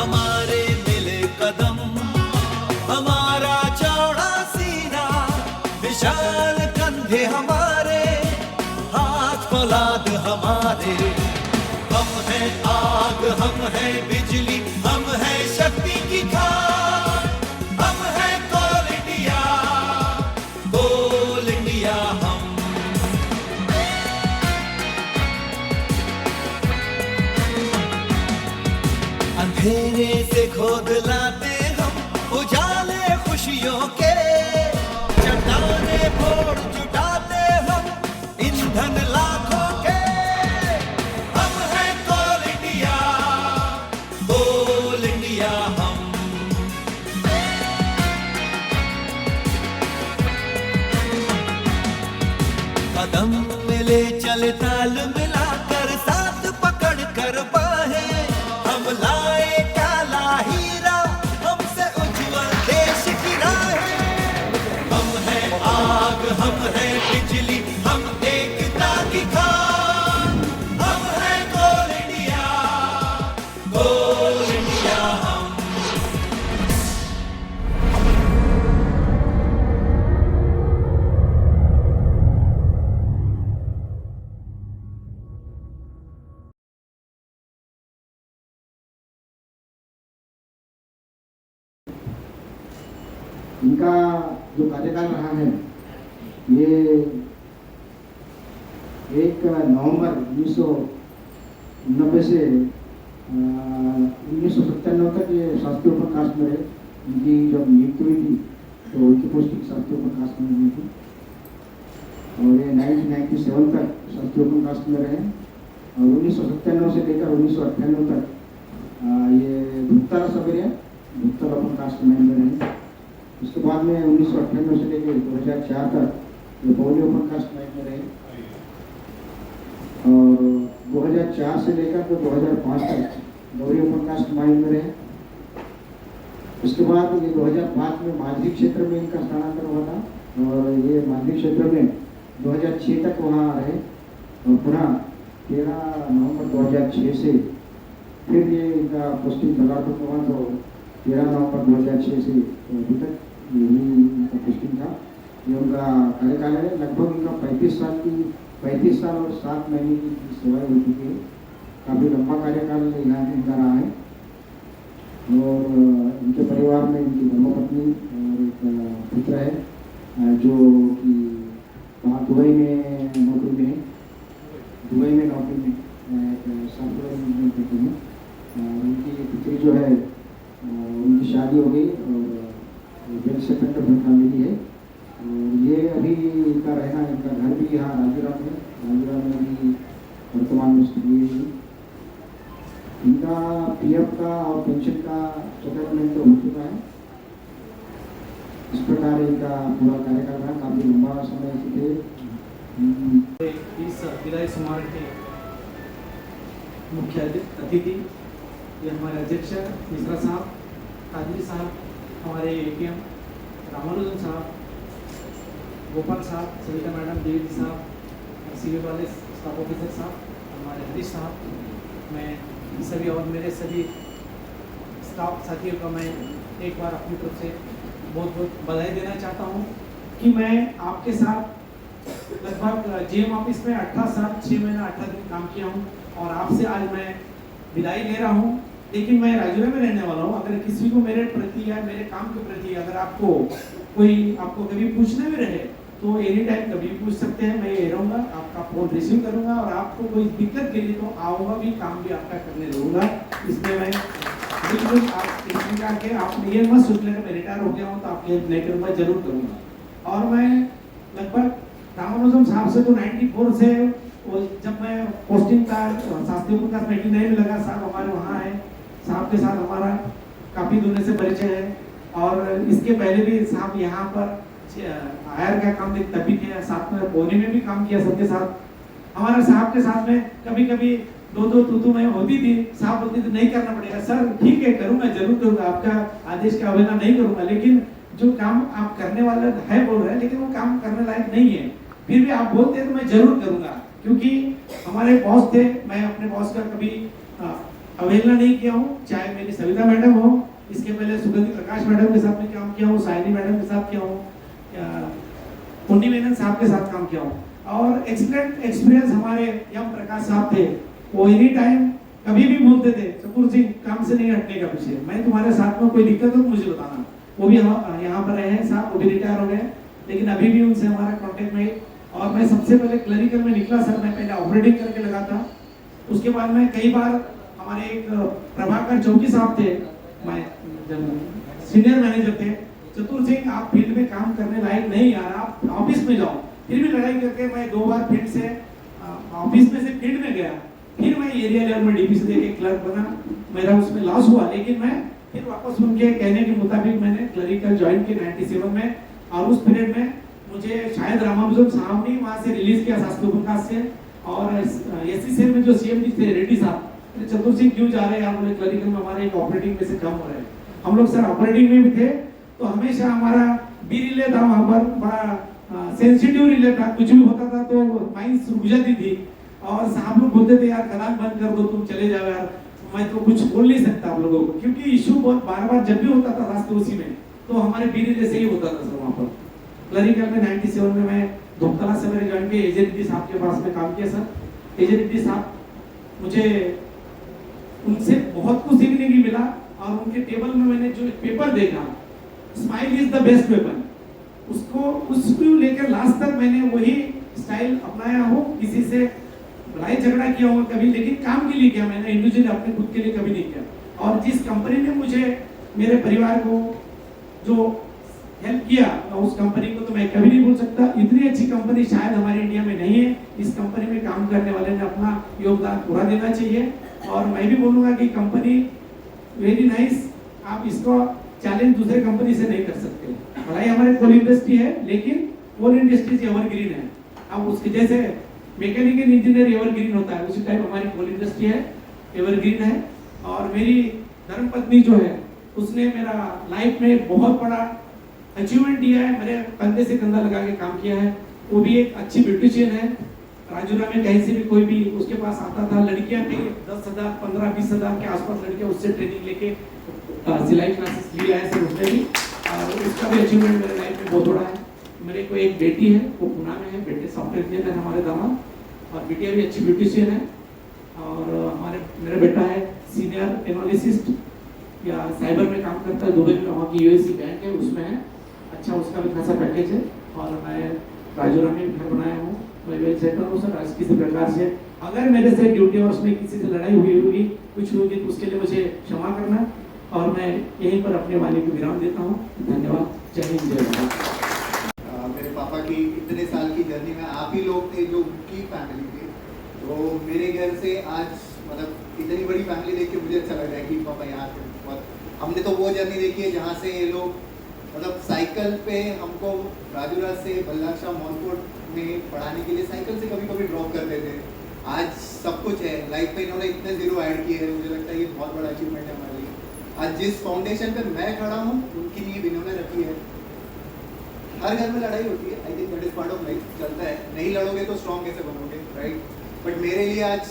हमारे मिले कदम, हमारा चौड़ा सीना, विशाल कंधे हमारे, हाथ फौलाद हमारे। हम हैं आग, हम हैं बिजली, हम हैं शक्ति की खान, हम हैं कोल इंडिया, कोल इंडिया हम। अंधेरे से खोद लाते हम उजाले खुशियों के, चट्टाने फोड़ जुटाते हम ईंधन लाखों के। हम हैं कोल इंडिया, कोल इंडिया हम। कदम मिले चले ताल मिलाकर, साथ पकड़ कर बाहें, हम लाए काला हीरा, हमसे उज्जवल देश की राहें। हम हैं आग, हम हैं बिजली, हम एकता की खान, हम हैं कोल इंडिया, कोल इंडिया हम। इनका जो कार्यकाल रहा है ये 1 नवंबर 1990 से 1997 तक ये शास्त्रीय ओपन कास्ट में रहे। इनकी जब नियुक्ति हुई थी तो उनकी पोस्टिंग शास्त्रीय ओपन कास्ट में हुई थी और ये 1997 तक शास्त्रीय ओपन कास्ट में रहे और 1997 से लेकर 1998 तक ये भुक्तारा सबेरिया भुक्तारा ओपन कास्ट में रहे। उसके बाद में 1998 से लेकर 2004 तक ये पौली ओपन कास्ट में रहे और 2004 से लेकर तो 2005 तक गौरी ओपन कास्ट माइंड में रहे। उसके बाद ये 2005 में मांझी क्षेत्र में इनका स्थानांतरण हुआ था और ये मांझी क्षेत्र में 2006 तक वहाँ रहे और पुनः 13 नवंबर 2006 से फिर ये इनका पोस्टिंग बल्लारपुर में हुआ तो 13 नवंबर 2006 से अभी तक यही इनका पोस्टिंग था। ये उनका कार्यकाल है। लगभग इनका 35 साल और 7 महीने की सेवा हो चुकी है। काफ़ी लंबा कार्यकाल यहाँ इनका रहा है और इनके परिवार में इनकी धर्मपत्नी और एक पुत्र है जो कि वहाँ दुबई में नौकरी में है। दुबई में नौकरी में सॉफ्टवेयर इंजीनियर करते हैं। उनकी पुत्री जो है उनकी शादी हो गई और वेल सेटल्ड फैमिली है और ये अभी इनका रहना इनका घर भी यहाँ राजूरा में भी वर्तमान में स्थिति है। इनका पीएफ का और पेंशन का सेटलमेंट तो हो चुका है। इस प्रकार इनका पूरा कार्यकाल रहा। काफ़ी लंबा समय से थे। इस विदाई समारोह के मुख्य अतिथि ये हमारे अध्यक्ष मिश्रा साहब, काजली साहब, हमारे एटीएम रामानुजन साहब, गोपाल साहब, सविता मैडम, देवी साहब, सीनियर वाले स्टाफ ऑफिसर साहब, हमारे हरीश साहब, मैं सभी और मेरे सभी स्टाफ साथियों का मैं एक बार अपनी तरफ से बहुत बहुत बधाई देना चाहता हूँ कि मैं आपके साथ लगभग जीएम ऑफिस में 18 साल 6 महीना 18 दिन काम किया हूँ और आपसे आज मैं विदाई ले रहा हूँ। लेकिन मैं राजूरा में रहने वाला हूँ। अगर किसी को मेरे प्रति या मेरे काम के प्रति अगर आपको कभी पूछना भी रहे तो एनी टाइम कभी पूछ सकते हैं। मैं ये रहूँगा, आपका फोन रिसीव करूँगा और आपको कोई दिक्कत के लिए तो आऊँगा भी, काम भी आपका करने रहूँगा। इसमें मैं बिल्कुल आप आपने ये मत सोच लेना मैं रिटायर हो गया हूँ तो आपके नहीं करूँगा, जरूर करूँगा। और मैं लगभग रामानुजन साहब से तो 94 से जब मैं पोस्टिंग का शास्त्रीय ओपन कास्ट 99 में लगा, साहब हमारे वहाँ है, साहब के साथ हमारा काफ़ी दूर से परिचय है और इसके पहले भी साहब यहाँ पर हायर का काम तभी किया, साथ में बोनी में भी काम किया सबके साथ। हमारे साहब के साथ में कभी कभी दो तू मैं होती थी, साहब बोलती थी नहीं करना पड़ेगा, सर ठीक है करूँगा, जरूर करूँगा, आपका आदेश का अवहेलना नहीं करूँगा, लेकिन जो काम आप करने वाला है बोल रहे हैं लेकिन वो काम करने लायक नहीं है, फिर भी आप बोलते हैं तो मैं जरूर करूँगा। क्योंकि हमारे बॉस थे, मैं अपने बॉस का कभी अवहेलना नहीं किया हूँ, चाहे मेरी सविता मैडम हो, इसके पहले सुगंधि प्रकाश मैडम के साथ में काम किया हूँ, सायनी मैडम के साथ किया हूँ, पुण्य मेनन साहब के साथ काम किया हूँ। और एक्सीलेंट एक्सपीरियंस हमारे यम प्रकाश साहब थे, वो एनी टाइम कभी भी बोलते थे चतुर सिंह काम से नहीं हटने का पीछे, मैं तुम्हारे साथ में कोई दिक्कत हो तो मुझे बताना। वो भी यहाँ पर रहे हैं साहब, वो भी रिटायर हो गए, लेकिन अभी भी उनसे हमारा कांटेक्ट में। और मैं सबसे पहले क्लरिकल में निकला सर, मैं पहले ऑपरेटिंग करके लगा था, उसके बाद मैं कई बार, हमारे एक प्रभाकर चौकी साहब थे, मैं सीनियर मैनेजर थे, चतुर सिंह आप फील्ड में काम करने लायक नहीं यार, आप ऑफिस में जाओ। फिर भी लड़ाई करके मैं 2 बार फील्ड से ऑफिस में से फील्ड में गया, फिर मैं एरिया लेवल में डीपी से देके क्लर्क बना, मेरा उसमें लॉस हुआ, लेकिन मैं फिर वापस उनके कहने के मुताबिक मैंने क्लरिकल ज्वाइन किया 97 में। और उस पीरियड में मुझे शायद रामानुजन साहब ने वहाँ से रिलीज किया शास्त्री प्रकाश से, और एससी सेल में जो सीएम जी थे रेड्डी साहब, चतुर सिंह क्यों जा रहे हैं, आप बोले क्लरिकल में हमारे एक ऑपरेटिंग में से कम हो रहे हैं। हम लोग सर ऑपरेटिंग में भी थे, तो हमेशा हमारा बी रिले था वहाँ पर, बड़ा सेंसिटिव रिले था, कुछ भी होता था तो माइंस रुक जाती थी, और साहब लोग बोलते थे यार खदान बंद कर दो, तुम चले जाओ यार, मैं तो कुछ बोल नहीं सकता आप लोगों को, क्योंकि इशू बहुत बार-बार जब भी होता था रास्ते उसी में, तो हमारे बी रिले से ही होता था सर वहाँ पर। क्लरिकल में 97 में मैं धूमतला से मेरे ज्वाइन किया, एजे रेड्डी साहब के पास में काम किया सर। एजे रेड्डी साहब, मुझे उनसे बहुत कुछ सीखने की मिला, और उनके टेबल में मैंने जो पेपर देखा, smile is the best weapon, उसको लेकर लास्ट तक मैंने वही स्टाइल अपनाया हूँ। किसी से लड़ाई झगड़ा किया होगा कभी, लेकिन काम के लिए किया मैंने, इंडिविजुअली अपने खुद के लिए कभी नहीं किया। और जिस कंपनी ने मुझे, मेरे परिवार को जो हेल्प किया, उस कंपनी को तो मैं कभी नहीं भूल सकता। इतनी अच्छी कंपनी शायद हमारे इंडिया में नहीं है, इस कंपनी में काम करने वाले ने अपना योगदान पूरा देना चाहिए। और मैं भी बोलूँगा कि कंपनी वेरी नाइस, आप इसको चैलेंज दूसरे कंपनी से नहीं कर सकते। भलाई हमारे कोल इंडस्ट्री है, लेकिन कोल इंडस्ट्री एवरग्रीन है। अब उसके जैसे मैकेनिकल इंजीनियर एवरग्रीन होता है, उसी टाइप हमारी कोल इंडस्ट्री है, एवरग्रीन है। और मेरी धर्मपत्नी जो है, उसने मेरा लाइफ में बहुत बड़ा अचीवमेंट दिया है, मेरे कंधे से कंधा लगा के काम किया है। वो भी एक अच्छी ब्यूटिशियन है, राजूरा में कहीं से भी कोई भी उसके पास आता था, लड़कियां भी 10,000 15-20 हज़ार के आसपास लड़कियां उससे ट्रेनिंग लेके सिलाई क्लासेस लिया है सर उसने भी, और उसका भी अचीवमेंट मेरे लाइफ में बहुत बड़ा है। मेरे को एक बेटी है, वो पुणे में है, बेटे सॉफ्टवेयर इंजीनियर है हमारे दामाद, और बेटियां भी अच्छी ब्यूटिशियन है। और मेरा बेटा है सीनियर एनालिसिस्ट या साइबर में काम करता है, दुबई में वहाँ की यूएससी बैंक है, उसमें है, अच्छा उसका भी खासा पैकेज है। और मैं राजौरा में घर बनाया हूँ, मैं वेल सेटल हूँ सर। किसी प्रकार से अगर मेरे से ड्यूटी आवर्स में किसी से लड़ाई हुई होगी, कुछ होगी, तो उसके लिए मुझे क्षमा करना, और मैं यहीं पर अपने वाणी को विराम देता हूँ। धन्यवाद, जय हिंद, जय भारत। मेरे पापा की इतने साल की जर्नी में आप ही लोग थे जो उनकी फैमिली थी, तो मेरे घर से आज मतलब इतनी बड़ी फैमिली देख के मुझे अच्छा लग रहा है कि पापा यहाँ थे। बहुत हमने तो वो जर्नी देखी है जहाँ से ये लोग मतलब साइकिल पे हमको राजूरा से बल्लाशाह मॉलकोट में पढ़ाने के लिए साइकिल से कभी कभी ड्रॉप करते थे। आज सब कुछ है लाइफ पे, इन्होंने इतने जीरो ऐड किए हैं, मुझे लगता है ये बहुत बड़ा अचीवमेंट है हमारे लिए। आज जिस फाउंडेशन पे मैं खड़ा हूँ, उनकी नींव इन्होंने रखी है। हर घर में लड़ाई होती है, I think that is part of life, चलता है। नहीं लड़ोगे तो स्ट्रॉन्ग कैसे बनोगे, राइट? बट मेरे लिए आज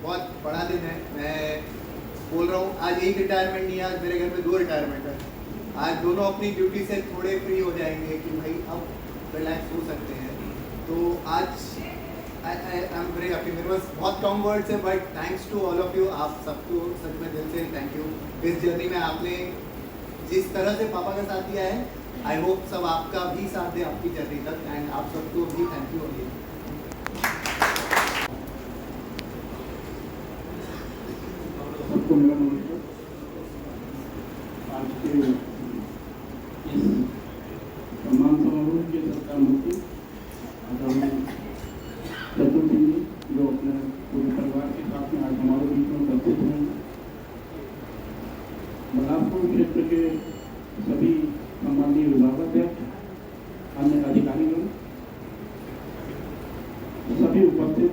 बहुत बड़ा दिन है। मैं बोल रहा हूँ, आज एक रिटायरमेंट नहीं है, आज मेरे घर में 2 रिटायरमेंट है। आज दोनों अपनी ड्यूटी से थोड़े फ्री हो जाएंगे कि भाई अब रिलैक्स हो सकते हैं। तो आज आई एम वेरी हैप्पी। मेरे पास बहुत कम वर्ड्स है, but thanks to all of you. आप सबको सच में दिल से थैंक यू। इस जर्नी में आपने जिस तरह से पापा का साथ दिया है, आई होप सब आपका भी साथ दे आपकी जर्नी तक, एंड आप सबको भी थैंक यू अगेन। सबको मेरा नमस्कार। आज के इस सम्मान समारोह के सत्कार मूर्ति आदरणीय चतुर सिंह जी, जो अपने पूरे परिवार के साथ में आज हमारे बीच में उपस्थित हैं। बलासपुर क्षेत्र के सभी सम्मानीय विभागाध्यक्ष, अन्य अधिकारीगण, सभी उपस्थित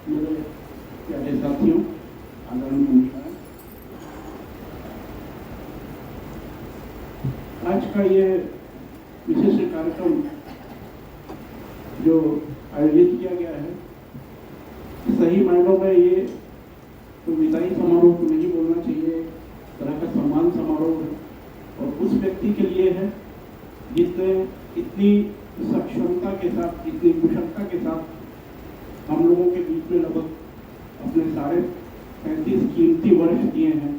मेरे प्यारे साथियों, आदरणीय महिलाएं, आज का ये विशेष कार्यक्रम जो आयोजित किया गया है, सही मायनों में ये तो विदाई समारोह तो नहीं और उस व्यक्ति के लिए है जिसने इतनी सक्षमता के साथ, इतनी कुशलता के साथ हम लोगों के बीच में लगभग अपने 35 कीमती वर्ष दिए हैं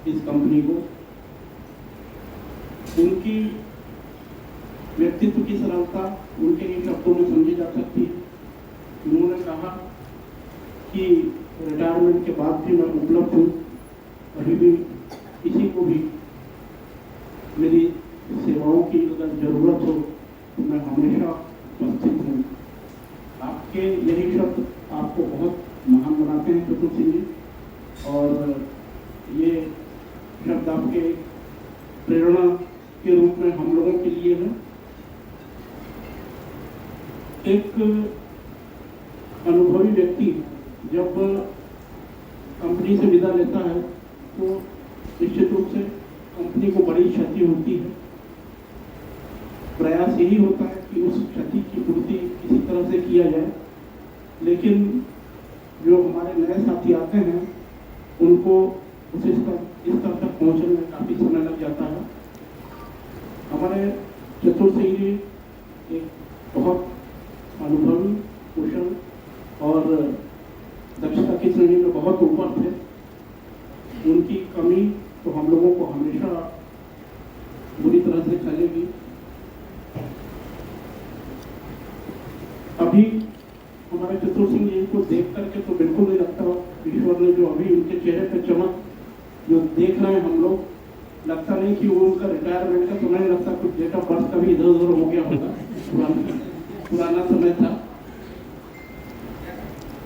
इस कंपनी को। उनकी व्यक्तित्व की सरलता उनके इन शब्दों में समझी जा सकती है। उन्होंने कहा कि रिटायरमेंट के बाद भी मैं उपलब्ध हूँ, अभी भी किसी को भी मेरी सेवाओं की अगर जरूरत हो तो मैं हमेशा उपस्थित हूँ। आपके यही शब्द आपको बहुत महान बनाते हैं चतुर सिंह जी, और ये शब्द आपके प्रेरणा के रूप में हम लोगों के लिए है। एक अनुभवी व्यक्ति जब कंपनी से विदा लेता है तो निश्चित रूप से कंपनी को बड़ी क्षति होती है। प्रयास यही होता है कि उस क्षति की पूर्ति किसी तरह से किया जाए, लेकिन जो हमारे नए साथी आते हैं उनको उस स्तर तक पहुंचने में काफ़ी समय लग जाता है। हमारे चतुर सिंह जी एक बहुत अनुभवी, कुशल और दक्षता की श्रेणी में बहुत ऊपर थे। उनकी कमी तो हम लोगों को हमेशा बुरी तरह से खलेगी। अभी हमारे चतुर सिंह जी को देख करके तो बिल्कुल नहीं लगता ईश्वर ने जो अभी उनके चेहरे पे चमक जो देख रहे हैं हम लोग, लगता नहीं कि वो उनका रिटायरमेंट का तो नहीं लगता, कुछ डेट ऑफ बर्थ का भी इधर उधर हो गया होगा, पुराना समय था।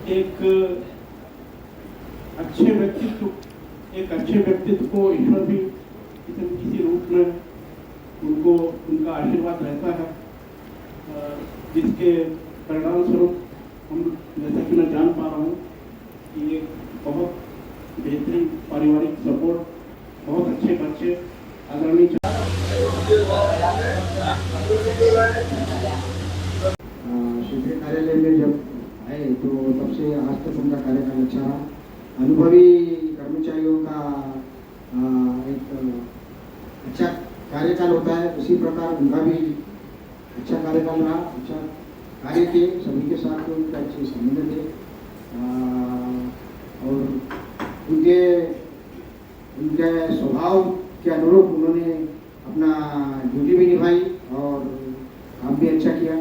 एक अच्छे व्यक्तित्व को ईश्वर भी किसी न किसी रूप में उनको उनका आशीर्वाद रहता है, जिसके परिणाम स्वरूप हम, जैसा कि मैं जान पा रहा हूँ कि एक बहुत बेहतरीन पारिवारिक सपोर्ट, बहुत अच्छे बच्चे, आदरणीय क्षेत्रीय कार्यालय में जब आए तो तब से आज तक उनका कार्यकाल अच्छा रहा। अनुभवी कर्मचारियों का एक अच्छा कार्यकाल होता है, उसी प्रकार उनका भी अच्छा कार्यकाल रहा। अच्छा कार्य किए, सभी के साथ उनके अच्छे संबंध थे और उनके स्वभाव के अनुरूप उन्होंने अपना ड्यूटी भी निभाई और काम भी अच्छा किया।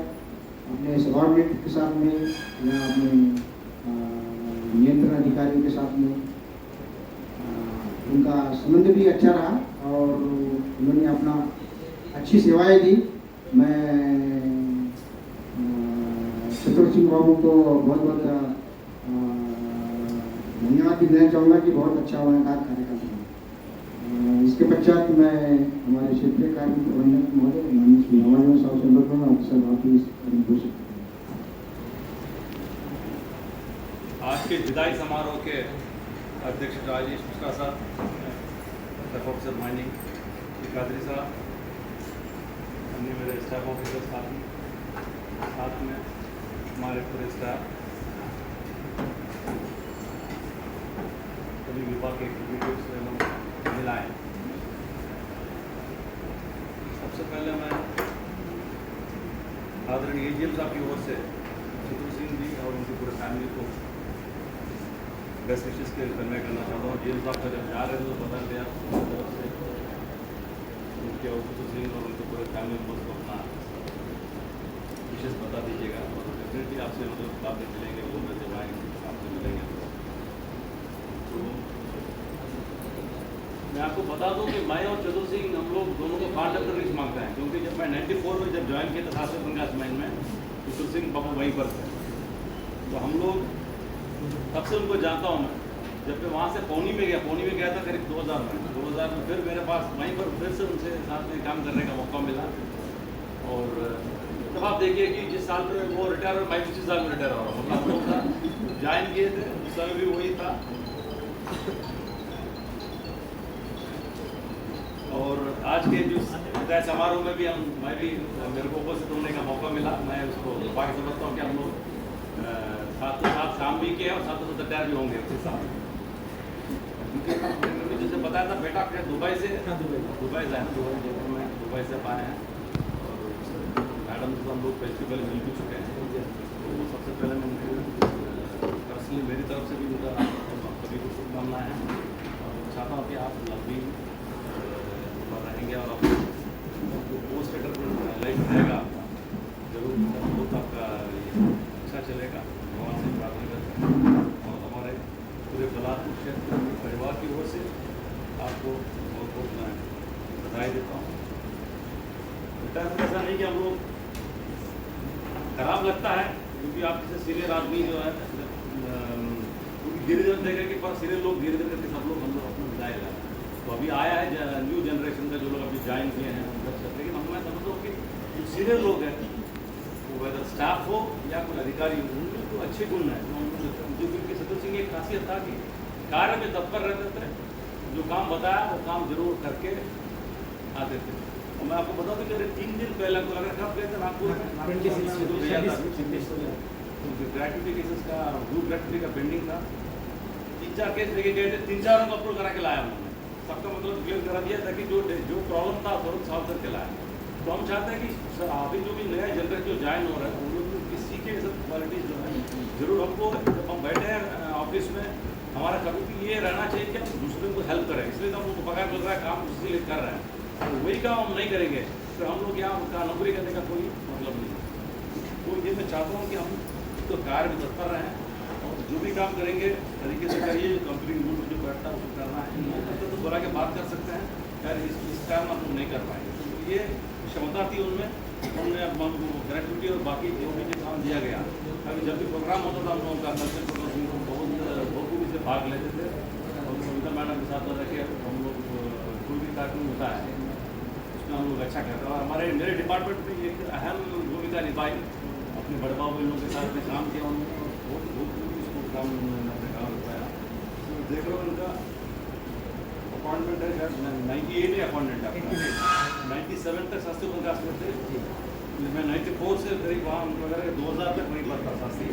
अपने सबॉर्डिनेट के साथ में या अपने नियंत्रण अधिकारियों के साथ में उनका संबंध भी अच्छा रहा और उन्होंने अपना अच्छी सेवाएं दी। मैं चतुर सिंह बाबू को बहुत बहुत धन्यवाद भी देना चाहूँगा कि बहुत अच्छा उनका कार्यकाल था। इसके पश्चात मैं हमारे क्षेत्रीय कार्य प्रबंधक महोदय माननीय श्री हमारे साहब संदर्भ में अवसर बाकी आज के विदाई समारोह के अध्यक्ष राजेश मिश्रा साहब, स्टाफ ऑफिसर माइनिंग कादरी साहब, अन्य मेरे स्टाफ ऑफिसर साथ में हमारे पूरे स्टाफ, सभी विभाग के एग्जीक्यूटिव्स एवं महिलाएं। सबसे पहले मैं आदरणीय एजीएम साहब की ओर से चतुर सिंह जी और उनकी पूरे फैमिली को बेस्ट विशेष के कन्वे करना चाहता हूँ। जेल साहब का जब जा रहे थे तो बता दिया तरफ से उनके और चतुर सिंह और उनके पूरे फैमिली मेम्बर्स को अपना विशेष बता दीजिएगा और डेफिनेटली आपसे मतलब बातें मिलेंगे, वो में जब आएंगे आपसे मिलेंगे। तो मैं आपको बता दूं कि मैं और चतुर सिंह हम लोग दोनों को कॉन्टेक्ट करने से मांगते हैं, क्योंकि जब मैं 94 में जब ज्वाइन किया था शासक विकास माइन में, चतुर सिंह बाबू वहीं पर थे। तो हम लोग तब से उनको जानता हूँ मैं। जब मैं वहाँ से पौनी में गया था करीब 2000 में फिर मेरे पास वहीं पर फिर से उनसे साथ में काम करने का मौका मिला। और तब आप देखिए कि जिस साल में वो रिटायर हुआ, मैं 25 साल में रिटायर हो रहा हूँ, मतलब लोग था ज्वाइन किए थे उस समय भी वही था। और आज के जो विदाई समारोह में भी मैं भी मेरे को उपस्थित होने का मौका मिला। मैं उसको बाकी समझता हूँ कि हम लोग साथ काम भी किए और साथ रिटायर भी होंगे उसके साथ। क्योंकि जैसे बताया था बेटा क्या दुबई से हाँ, दुबई। दुबई से है ना, दुबई से आए हैं। और मैडम से हम लोग फेस्टिवल मिल भी चुके हैं। तो सबसे पहले मैं उनको पर्सनली मेरी तरफ से भी उनका सभी को शुभकामनाएं हैं। और चाहता हूँ कि आप लंबी उम्र रहेंगे और आपको पोस्ट लाइफ रहेगा आपका, जरूर बहुत आपका अच्छा चलेगा। भगवान से प्रार्थना करते हैं और हमारे पूरे बलात्पुर क्षेत्र में परिवार की ओर से आपको बहुत बहुत मैं बधाई देता हूँ। रिटायरमेंट ऐसा नहीं कि हम लोग खराब लगता है, क्योंकि आप जैसे सीनियर आदमी जो है धीरे धीरे देखें कि पर सीनियर लोग धीरे धीरे करके सब लोग हम लोग अपना विदाई ले रहे हैं। तो अभी आया है न्यू जनरेशन का जो लोग अभी ज्वाइन किए हैं लेकिन हम मैं समझता हूँ कि जो सीनियर लोग हैं वो वेदर स्टाफ हो या कोई अधिकारी हो, उनमें तो अच्छे गुण हैं जो क्योंकि सतु सिंह एक खासियत था कि कार्य में तत्पर रहते थे, जो काम बताया वो काम जरूर करके आते थे। और मैं आपको बता दूं कि 3 दिन पहले आपको लग रहा कब गए थे नागपुर ग्रेट्युटी केसेस का ग्रुप ग्रेट्युटी का पेंडिंग था, 3-4 केस लेके गए थे, 3-4 को अप्रूव करा के लाया उन्होंने। सबका मतलब क्लियर करा दिया था कि जो प्रॉब्लम था तुरंत सॉल्व करके लाया। तो हम चाहते हैं कि अभी जो भी नया जनरेशन जो ज्वाइन हो रहा है उन लोग किसी के सब क्वालिटीज जो है जरूर हमको जब हम बैठे हैं ऑफिस में हमारा कभी भी ये रहना चाहिए कि हम दूसरे को हेल्प करें। इसलिए तो हमको पगार मिल रहा है, काम दूसरे लिए कर रहे हैं, तो वही काम हम नहीं करेंगे तो हम लोग यहाँ उनका नौकरी करने का कोई मतलब नहीं। तो ये मैं चाहता हूँ कि हम तो कार्य में तत्पर रहें और जो भी काम करेंगे तरीके से करिए। जो कंपनी रूल जो बैठता है उसको करना है, तो बुला के बात कर सकते हैं यार इस काम हम लोग नहीं कर पाएंगे। तो ये क्षमता थी उनमें, हमने ग्रेट्युटी और बाकी जो भी काम दिया गया। अभी जब भी प्रोग्राम होता था हम लोगों का कल्चर प्रोग्राम बहुत खूबी से भाग लेते थे और कविता मैडम के साथ रह के हम लोग कोई भी कार्यक्रम होता है उसमें हम लोग अच्छा करते हैं। और हमारे मेरे डिपार्टमेंट में एक अहम भूमिका निभाई, अपने बड़े बाबू इन लोगों के साथ में काम किया उन्होंने, बहुत इसको काम अपने काम बताया। तो देख रहे हो उनका अपॉइंटमेंट है शायद 98 में अपॉइंटमेंट है, 97 तक शास्त्री प्रकाश में थे, मैं 94 से करीब वहाँ उनको 2000 तक वहीं पर था शास्त्री।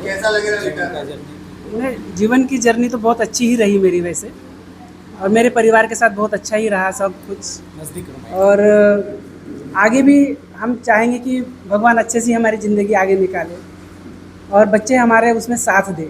कैसा लगेगा रिटायर? जीवन की जर्नी तो बहुत अच्छी ही रही मेरी वैसे, और मेरे परिवार के साथ बहुत अच्छा ही रहा सब कुछ। और आगे भी हम चाहेंगे कि भगवान अच्छे से हमारी ज़िंदगी आगे निकाले और बच्चे हमारे उसमें साथ दें।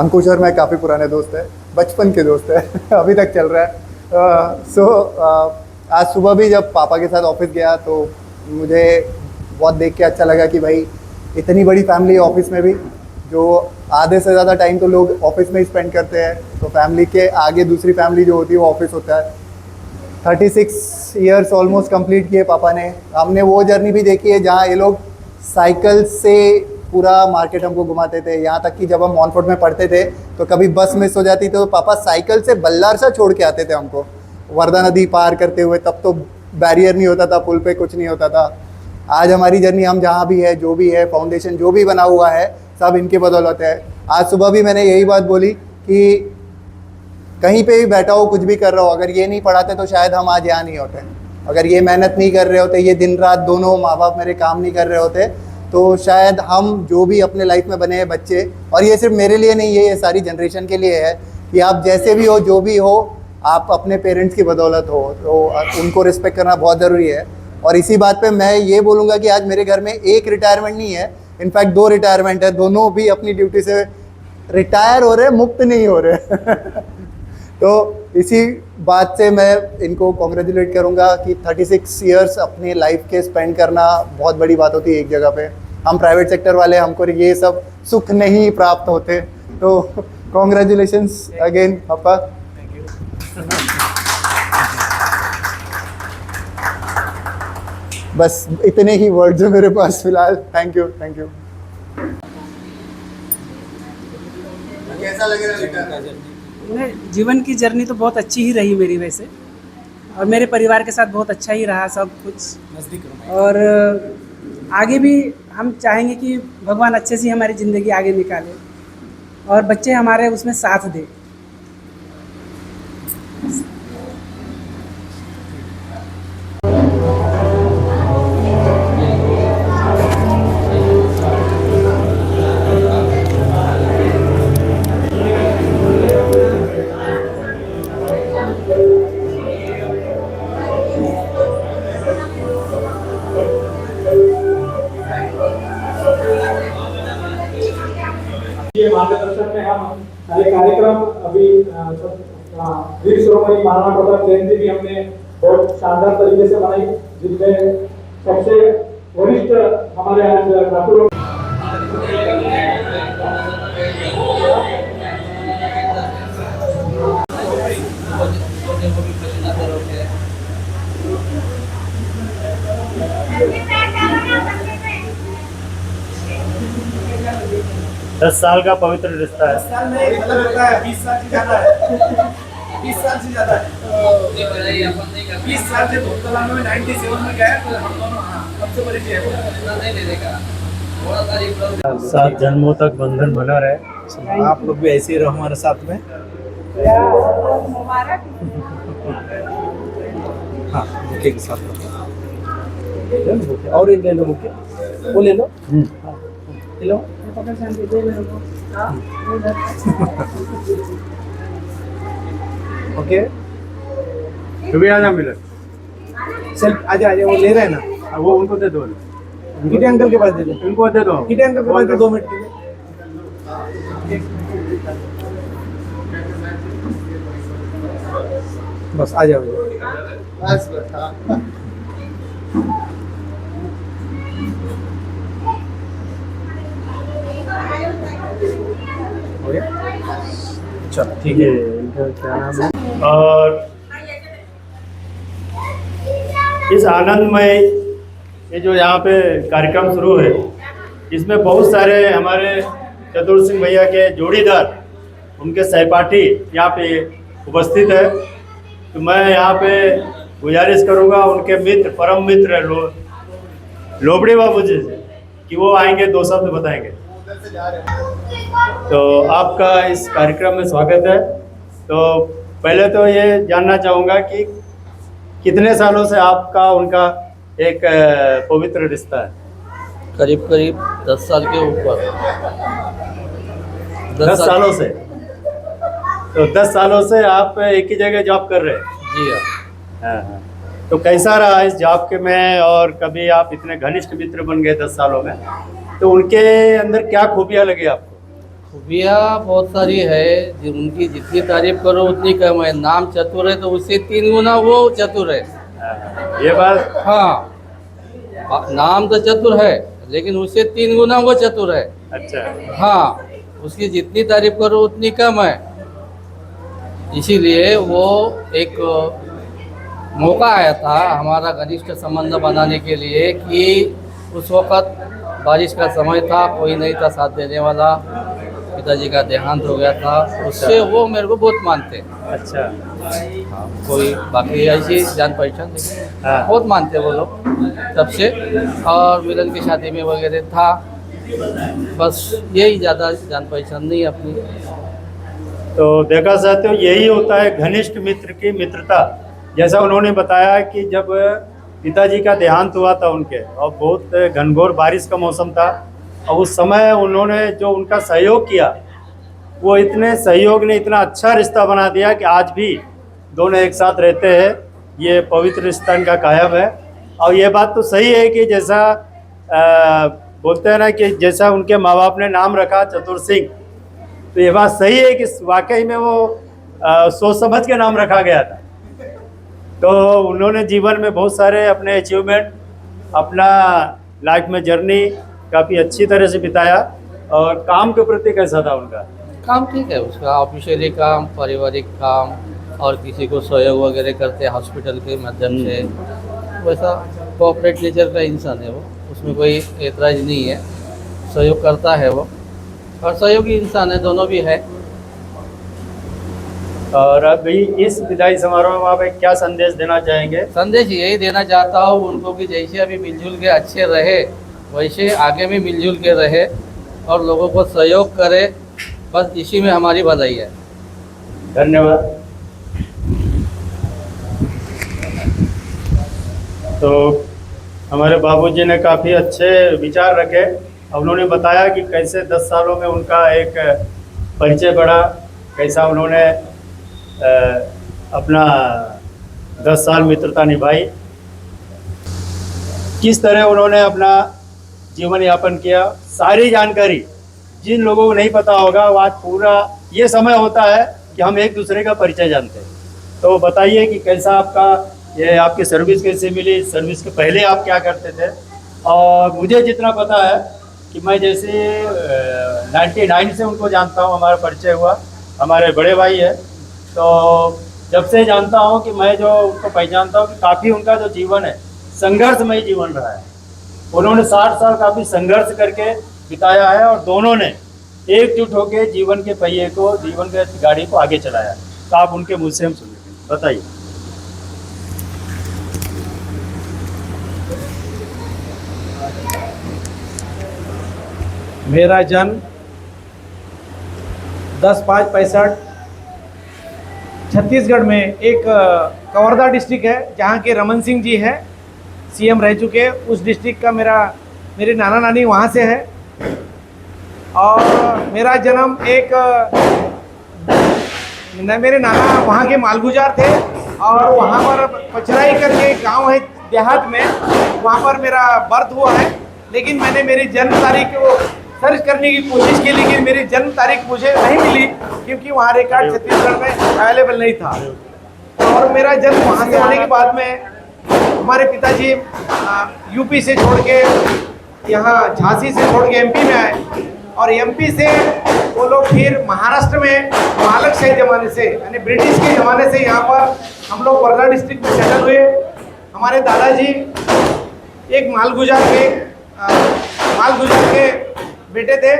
अंकुश और मैं काफ़ी पुराने दोस्त हैं, बचपन के दोस्त हैं अभी तक चल रहा है। आज सुबह भी जब पापा के साथ ऑफिस गया तो मुझे बहुत देख के अच्छा लगा कि भाई इतनी बड़ी फैमिली है ऑफिस में भी, जो आधे से ज़्यादा टाइम तो लोग ऑफिस में ही स्पेंड करते हैं, तो फैमिली के आगे दूसरी फैमिली जो होती है वो ऑफिस होता है। 36 ईयर्स ऑलमोस्ट कंप्लीट किए पापा ने। हमने वो जर्नी भी देखी है जहाँ ये लोग साइकिल से पूरा मार्केट हमको घुमाते थे, यहाँ तक कि जब हम मॉनफोर्ड में पढ़ते थे तो कभी बस मिस हो जाती तो पापा साइकिल से बल्लारसा छोड़ के आते थे हमको, वर्धा नदी पार करते हुए। तब तो बैरियर नहीं होता था, पुल पे कुछ नहीं होता था। आज हमारी जर्नी हम जहाँ भी है, जो भी है, फाउंडेशन जो भी बना हुआ है, सब इनके बदौलत है। आज सुबह भी मैंने यही बात बोली कि कहीं पे भी बैठा हो, कुछ भी कर रहा हो, अगर ये नहीं पढ़ाते तो शायद हम आज यहाँ नहीं होते। अगर ये मेहनत नहीं कर रहे होते, ये दिन रात दोनों माँ बाप मेरे काम नहीं कर रहे होते, तो शायद हम जो भी अपने लाइफ में बने हैं बच्चे, और ये सिर्फ मेरे लिए नहीं है, ये सारी जनरेशन के लिए है कि आप जैसे भी हो, जो भी हो, आप अपने पेरेंट्स की बदौलत हो, तो उनको रिस्पेक्ट करना बहुत ज़रूरी है। और इसी बात पे मैं ये बोलूँगा कि आज मेरे घर में एक रिटायरमेंट नहीं है, इनफैक्ट 2 रिटायरमेंट है। दोनों भी अपनी ड्यूटी से रिटायर हो रहे, मुक्त नहीं हो रहे तो इसी बात से मैं इनको कॉन्ग्रेचुलेट करूँगा कि 36 ईयर्स अपनी लाइफ के स्पेंड करना बहुत बड़ी बात होती है एक जगह पे। हम प्राइवेट सेक्टर वाले, हमको ये सब सुख नहीं प्राप्त होते, तो कॉन्ग्रेचुलेशंस अगेन पापा। बस इतने ही वर्ड्स हैं मेरे पास फिलहाल। Thank you, thank you. कैसा लग रहा है? जीवन की जर्नी तो बहुत अच्छी ही रही मेरी वैसे, और मेरे परिवार के साथ बहुत अच्छा ही रहा सब कुछ। और आगे भी हम चाहेंगे कि भगवान अच्छे से हमारी ज़िंदगी आगे निकाले और बच्चे हमारे उसमें साथ दें। ये मार्गदर्शन में हम हर कार्यक्रम अभी वीर शिरोमणि महाराणा प्रताप जयंती भी हमने बहुत शानदार तरीके से मनाई, जिसमें सबसे वरिष्ठ हमारे आज ठाकुर दस साल का पवित्र रिश्ता है। 10 साल में मतलब होता है 20 साल से ज्यादा है, 20 साल से ज्यादा है। 20 साल से भोपाल में 97 में गया तो हम दोनों सबसे बड़ी चीज है। 7 जन्मों तक बंधन बना रहे। आप लोग भी ऐसे ही रहो हमारे साथ में। हाँ, बुके के साथ और एक ले लो, बुके वो ले लो। हाँ, ले लो। ओके, तू भी आजा मिले। चल आजा आजा, वो ले रहे हैं ना, वो उनको दे दो, किटे अंकल के पास दे दो, उनको दे दो। किटे अंकल के पास दे 2 मिनट के लिए। बस आ जाओ। बस बस, हाँ। चलो ठीक है। इनका क्या नाम है? और इस आनंदमय ये जो यहाँ पे कार्यक्रम शुरू है, इसमें बहुत सारे हमारे चतुर सिंह भैया के जोड़ीदार, उनके सहपाठी यहाँ पे उपस्थित है। तो मैं यहाँ पे गुजारिश करूँगा उनके मित्र, परम मित्र लोबड़ी बाबू जी से कि वो आएंगे, 2 शब्द बताएंगे। तो आपका इस कार्यक्रम में स्वागत है। तो पहले तो ये जानना चाहूँगा कि कितने सालों से आपका उनका एक पवित्र रिश्ता है? करीब 10 साल के ऊपर। 10 सालों से? तो 10 सालों से आप एक ही जगह जॉब कर रहे हैं? जी हाँ। हाँ। तो कैसा रहा इस जॉब के में, और कभी आप इतने घनिष्ठ मित्र बन गए 10 सालों में, तो उनके अंदर क्या खूबियाँ लगी आपको? खूबियाँ बहुत सारी है, उनकी जितनी तारीफ करो उतनी कम है। नाम चतुर है तो उससे 3 गुना वो चतुर है। ये बात हाँ, नाम तो चतुर है लेकिन उससे 3 गुना वो चतुर है। अच्छा। हाँ, उसकी जितनी तारीफ करो उतनी कम है। इसीलिए वो एक मौका आया था हमारा घनिष्ठ संबंध बनाने के लिए कि उस वक़्त बारिश का समय था, कोई नहीं था साथ देने वाला, पिताजी का देहांत हो गया था, उससे वो मेरे को बहुत मानते। अच्छा। हाँ, कोई बाकी ऐसी जान पहचान नहीं, हाँ। बहुत मानते वो लोग तब से। और मिलन की शादी में वगैरह था, बस यही ज़्यादा जान पहचान नहीं अपनी। तो देखा जाते हो यही होता है घनिष्ठ मित्र की मित्रता। जैसा उन्होंने बताया कि जब पिताजी का देहांत हुआ था उनके, और बहुत घनघोर बारिश का मौसम था, और उस समय उन्होंने जो उनका सहयोग किया, वो इतने सहयोग ने इतना अच्छा रिश्ता बना दिया कि आज भी दोनों एक साथ रहते हैं। ये पवित्र रिश्ता इनका कायम है। और ये बात तो सही है कि जैसा बोलते हैं ना कि जैसा उनके माँ बाप ने नाम रखा चतुर सिंह, तो ये बात सही है कि वाकई में वो सोच समझ के नाम रखा गया था। तो उन्होंने जीवन में बहुत सारे अपने अचीवमेंट, अपना लाइफ में जर्नी काफ़ी अच्छी तरह से बिताया। और काम के प्रति कैसा था उनका? काम ठीक है उसका, ऑफिशियली काम, पारिवारिक काम, और किसी को सहयोग वगैरह करते हैं हॉस्पिटल के माध्यम से। वैसा कोऑपरेट नेचर का इंसान है वो, उसमें कोई एतराज़ नहीं है, सहयोग करता है वो, और सहयोगी इंसान है, दोनों भी है। और अभी इस विदाई समारोह में आप एक क्या संदेश देना चाहेंगे? संदेश यही देना चाहता हूँ उनको कि जैसे अभी मिलजुल के अच्छे रहे, वैसे आगे भी मिलजुल के रहे और लोगों को सहयोग करे, बस इसी में हमारी भलाई है। धन्यवाद। तो हमारे बाबूजी ने काफ़ी अच्छे विचार रखे। उन्होंने बताया कि कैसे 10 सालों में उनका एक परिचय बढ़ा, कैसा उन्होंने अपना 10 साल मित्रता निभाई, किस तरह उन्होंने अपना जीवन यापन किया। सारी जानकारी जिन लोगों को नहीं पता होगा, वो आज पूरा ये समय होता है कि हम एक दूसरे का परिचय जानते हैं। तो बताइए कि कैसा आपका ये आपकी सर्विस कैसे मिली, सर्विस के पहले आप क्या करते थे? और मुझे जितना पता है कि मैं जैसे 99 से उनको जानता हूँ, हमारा परिचय हुआ, हमारे बड़े भाई है। तो जब से जानता हूँ कि मैं जो उनको पहचानता हूँ कि काफ़ी उनका जो जीवन है संघर्षमय जीवन रहा है। उन्होंने 60 साल काफ़ी संघर्ष करके बिताया है, और दोनों ने एकजुट होकर जीवन के पहिए को, जीवन के गाड़ी को आगे चलाया। तो आप उनके मुँह से हम सुनेंगे, बताइए। मेरा जन्म 10/5/65 छत्तीसगढ़ में एक कवर्धा डिस्ट्रिक्ट है, जहाँ के रमन सिंह जी हैं, सीएम रह चुके। उस डिस्ट्रिक्ट का मेरे नाना नानी वहाँ से है। और मेरा जन्म मेरे नाना वहाँ के मालगुजार थे, और वहाँ पर पचराई करके गांव है देहात में, वहाँ पर मेरा बर्थ हुआ है। लेकिन मैंने मेरी जन्म तारीख को सर्च करने की कोशिश की, लेकिन मेरी जन्म तारीख मुझे नहीं मिली, क्योंकि वहाँ रिकॉर्ड छत्तीसगढ़ में अवेलेबल नहीं था। और मेरा जन्म वहाँ से होने के बाद में हमारे पिताजी यूपी से छोड़ के यहाँ झांसी से छोड़ के एमपी में आए, और एमपी से वो लोग फिर महाराष्ट्र में महालक्ष्मी ज़माने से, यानी ब्रिटिश के ज़माने से यहाँ पर हम लोग वर्धा डिस्ट्रिक्ट में सेटल हुए। हमारे दादाजी एक मालगुजार के बेटे थे,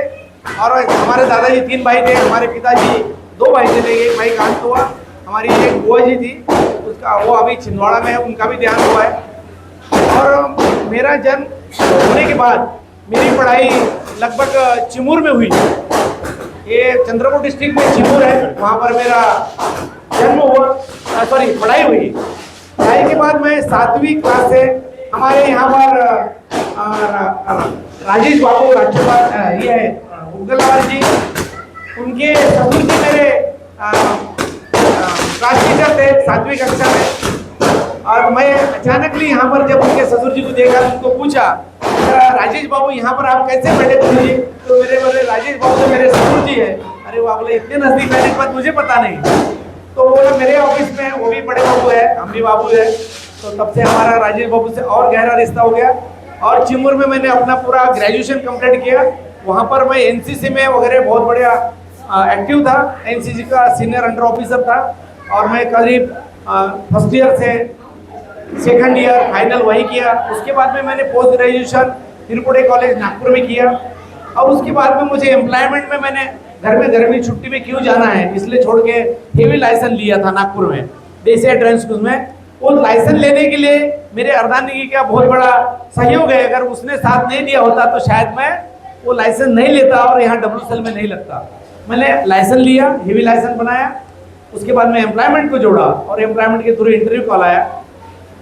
और हमारे दादाजी 3 भाई थे, हमारे पिताजी 2 भाई थे, एक भाई का अंत हुआ। हमारी एक बुआ जी थी, उसका वो अभी छिंदवाड़ा में है, उनका भी देहांत हुआ है। और मेरा जन्म होने के बाद मेरी पढ़ाई लगभग चिमूर में हुई। ये चंद्रपुर डिस्ट्रिक्ट में चिमूर है, वहाँ पर मेरा जन्म हुआ, पढ़ाई हुई। पढ़ाई के बाद मैं 7वीं क्लास से हमारे यहाँ पर राजेश बाबू राज्यपाल ये है उगलवाल जी, उनके ससुर जी मेरे क्लास टीचर थे 7वीं कक्षा में। और मैं अचानकली यहाँ पर जब उनके ससुर जी को देखा, उनको पूछा बोला राजेश बाबू यहाँ पर आप कैसे बैठे थे? तो मेरे बोले राजेश बाबू तो मेरे ससुर जी है। अरे वाह, बोले इतने नजदीक बैठने के बाद मुझे पता नहीं। तो बोला मेरे ऑफिस में वो भी बड़े बाबू है, हम भी बाबू है। तो तब से हमारा राजेश बाबू से और गहरा रिश्ता हो गया। और चिमूर में मैंने अपना पूरा ग्रेजुएशन कंप्लीट किया। वहाँ पर मैं एनसीसी में वगैरह बहुत बढ़िया एक्टिव था। एनसीसी का सीनियर अंडर ऑफिसर था और मैं करीब फर्स्ट ईयर से सेकंड ईयर फाइनल वही किया। उसके बाद में मैंने post graduation Tirupati college Nagpur में किया। और उसके बाद में मुझे एम्प्लॉयमेंट में मैंने घर में गर्मी छुट्टी में क्यों जाना है इसलिए छोड़ के हेवी लाइसेंस लिया था नागपुर में देसी एड्रेंस स्कूल में। वो लाइसेंस लेने के लिए मेरे अर्धांगिनी का बहुत बड़ा सहयोग है। अगर उसने साथ नहीं दिया होता तो शायद मैं वो लाइसेंस नहीं लेता और यहाँ WCL में नहीं लगता। मैंने लाइसेंस लिया, हेवी लाइसेंस बनाया। उसके बाद मैं एम्प्लॉयमेंट को जोड़ा और एम्प्लॉयमेंट के थ्रू इंटरव्यू कॉल आया।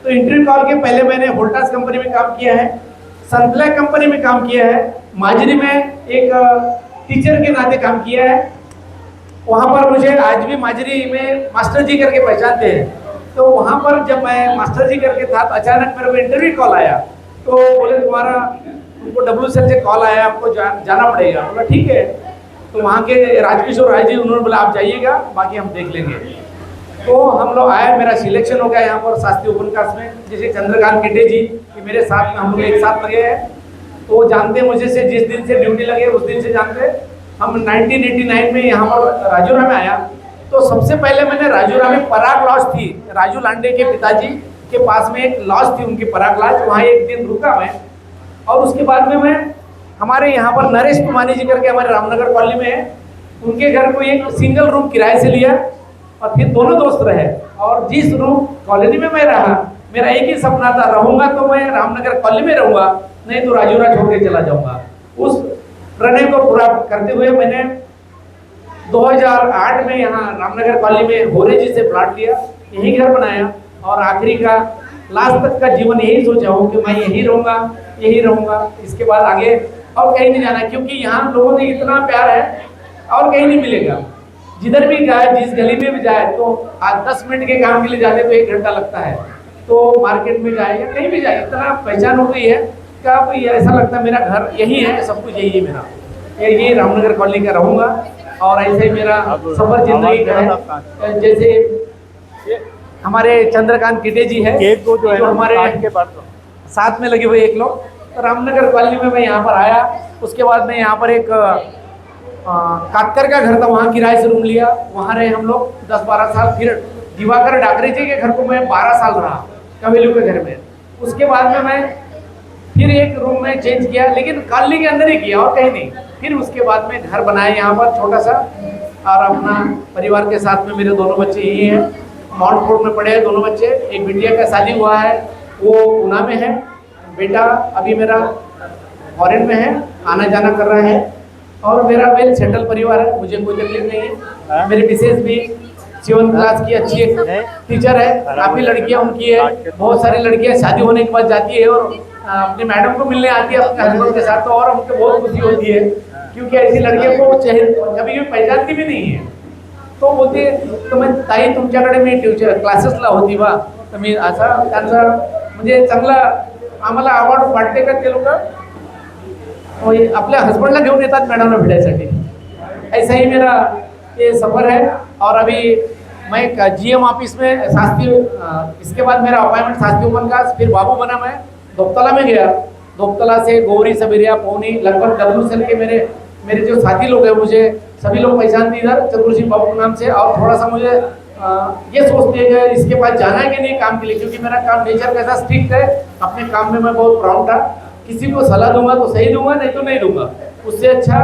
तो इंटरव्यू कॉल के पहले मैंने वोल्टास कंपनी में काम किया है, सनफ्लैग कंपनी में काम किया है, माजरी में एक टीचर के नाते काम किया है। वहाँ पर मुझे आज भी माजरी में मास्टर जी करके पहचानते हैं। तो वहाँ पर जब मैं मास्टर जी करके था तो अचानक मेरे को इंटरव्यू कॉल आया। तो बोले तुमको WCL से कॉल आया, आपको जाना पड़ेगा। बोला ठीक है। तो वहाँ के राजकिशोर राय जी उन्होंने बोला आप जाइएगा, बाकी हम देख लेंगे। तो हम लोग आए, मेरा सिलेक्शन हो गया यहाँ पर शास्त्रीय ओपन कास्ट में। जैसे चंद्रकांत किटे जी कि मेरे साथ में हम लोग एक साथ लगे हैं, तो वो जानते मुझे से जिस दिन से ड्यूटी लगे उस दिन से जानते। हम 1989 में यहाँ पर राजूरा में आया। तो सबसे पहले मैंने राजूरा में पराग लॉज थी, राजू लांडे के पिताजी के पास में एक लॉज थी उनकी, पराग लॉज, वहाँ एक दिन रुका मैं। और उसके बाद में मैं हमारे यहाँ पर नरेश कुमानी जी करके हमारे रामनगर कॉलोनी में है, उनके घर को एक सिंगल रूम किराए से लिया और फिर दोनों दोस्त रहे। और जिस रूम कॉलोनी में मैं रहा, मेरा एक ही सपना था, रहूंगा तो मैं रामनगर कॉलोनी में रहूंगा, नहीं तो राजूरा छोड़ के चला जाऊंगा। उस प्रणय को पूरा करते हुए मैंने 2008 में यहाँ रामनगर कॉलोनी में होरे जी से प्लाट लिया, यही घर बनाया और आखिरी का लास्ट तक का जीवन यही सोचा हूँ कि मैं यही रहूंगा। इसके बाद आगे और कहीं नहीं जाना, क्योंकि यहाँ लोगों ने इतना प्यार है और कहीं नहीं मिलेगा। जिधर भी जाए, जिस गली में भी जाए, तो आज 10 मिनट के काम के लिए जाते तो 1 घंटा लगता है। तो मार्केट में जाए या कहीं भी जाए, इतना पहचान हो गई है क्या ऐसा लगता है मेरा घर यही है, सब कुछ यही है मेरा। यही रामनगर कॉलोनी का रहूंगा और ऐसे ही मेरा सफर जिंदगी का है। जैसे हमारे चंद्रकांत किटे जी है, जो हमारे साथ में लगे हुए एक लोग। तो रामनगर कॉलोनी में मैं यहाँ पर आया। उसके बाद मैं यहाँ पर एक काटकर का घर था, वहाँ किराए से रूम लिया, वहाँ रहे हम लोग 10-12 साल। फिर दिवाकर डाकरे जी के घर को मैं 12 साल रहा, कवेलू के घर में। उसके बाद में मैं फिर एक रूम में चेंज किया, लेकिन कॉलोनी के अंदर ही किया और कहीं नहीं। फिर उसके बाद में घर बनाया यहाँ पर छोटा सा, और अपना परिवार के साथ में मेरे दोनों बच्चे यही हैं, माउंट फोर्ट में पढ़े हैं दोनों बच्चे। एक बिटिया का शादी हुआ है, वो ऊना में है। बेटा अभी मेरा फॉरेन में है, आना जाना कर रहा है। और मेरा वेल सेटल परिवार है, मुझे कोई तकलीफ नहीं है। मेरी मिसेज भी 7th क्लास की अच्छी एक टीचर है, काफ़ी लड़कियां उनकी है। बहुत सारी लड़कियां शादी होने के बाद जाती है और अपने मैडम को मिलने आती है अपने हस्बैंड के साथ, तो और हमको बहुत खुशी होती है, क्योंकि ऐसी लड़कियों को कभी भी पहचानती भी नहीं है। तो बोलते तो मैं ताई तुमच्याकडे मी क्लासेसला होती बा, तर मी असं त्यांचा म्हणजे चांगला आम्हाला आवड वाटते का ते लोक अपने हस्बैंडला घेऊन येतात मॅडमला भेटायसाठी। ऐसा ही मेरा ये सफ़र है। और अभी मैं GM ऑफिस में शास्त्री, इसके बाद मेरा अपॉइंटमेंट शास्त्री ओपन का, फिर बाबू बना। मैं दोपतला में गया, दोपतला से गौरी सबेरिया पौनी लगभग WCL के मेरे जो साथी लोग हैं, मुझे सभी लोग पहचानते इधर चतुर सिंह बाबू नाम से। और थोड़ा सा मुझे ये सोचते हैं कि इसके बाद जाना है कि नहीं काम के लिए, क्योंकि मेरा काम नेचर कैसा स्ट्रिक्ट है। अपने काम में मैं बहुत प्राउड था, किसी को सलाह दूंगा तो सही दूंगा, नहीं तो नहीं दूंगा। उससे अच्छा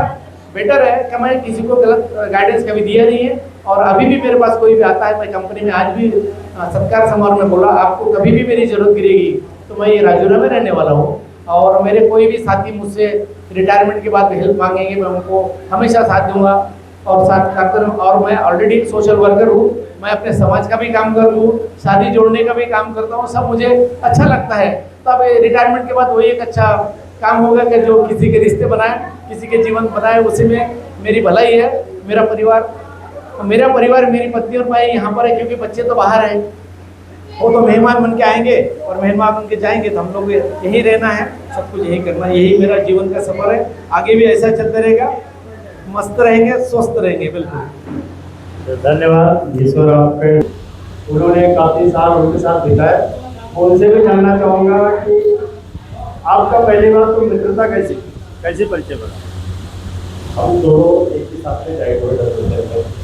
बेटर है कि मैं किसी को गलत गाइडेंस कभी दिया नहीं है। और अभी भी मेरे पास कोई भी आता है, मैं कंपनी में आज भी सत्कार समारोह में बोला, आपको कभी भी मेरी जरूरत गिरेगी तो मैं ये राजूरा में रहने वाला हूँ। और मेरे कोई भी साथी मुझसे रिटायरमेंट के बाद हेल्प मांगेंगे, मैं उनको हमेशा साथ दूंगा और साथ कर। और मैं ऑलरेडी सोशल वर्कर हूँ, मैं अपने समाज का भी काम कर हूँ, शादी जोड़ने का भी काम करता हूँ, सब मुझे अच्छा लगता है। तो अब रिटायरमेंट के बाद वही एक अच्छा काम होगा कि जो किसी के रिश्ते बनाए, किसी के जीवन बनाए, उसी में मेरी भलाई है। मेरा परिवार मेरी पत्नी और मैं यहाँ पर है, क्योंकि बच्चे तो बाहर हैं। वो तो मेहमान बन के आएंगे और मेहमान बन के जाएंगे, तो हम लोग यहीं रहना है, सब कुछ यहीं करना है, यही मेरा जीवन का सफर है। आगे भी ऐसा चलते रहेगा, मस्त रहेंगे, स्वस्थ रहेंगे। बिल्कुल धन्यवाद ईश्वर आपके, उन्होंने काफ़ी साल उनके साथ बिताए। उनसे भी जानना चाहूँगा कि आपका पहली बार तो मित्रता कैसे परिचय बना? हम दोनों एक ही साथ में जाए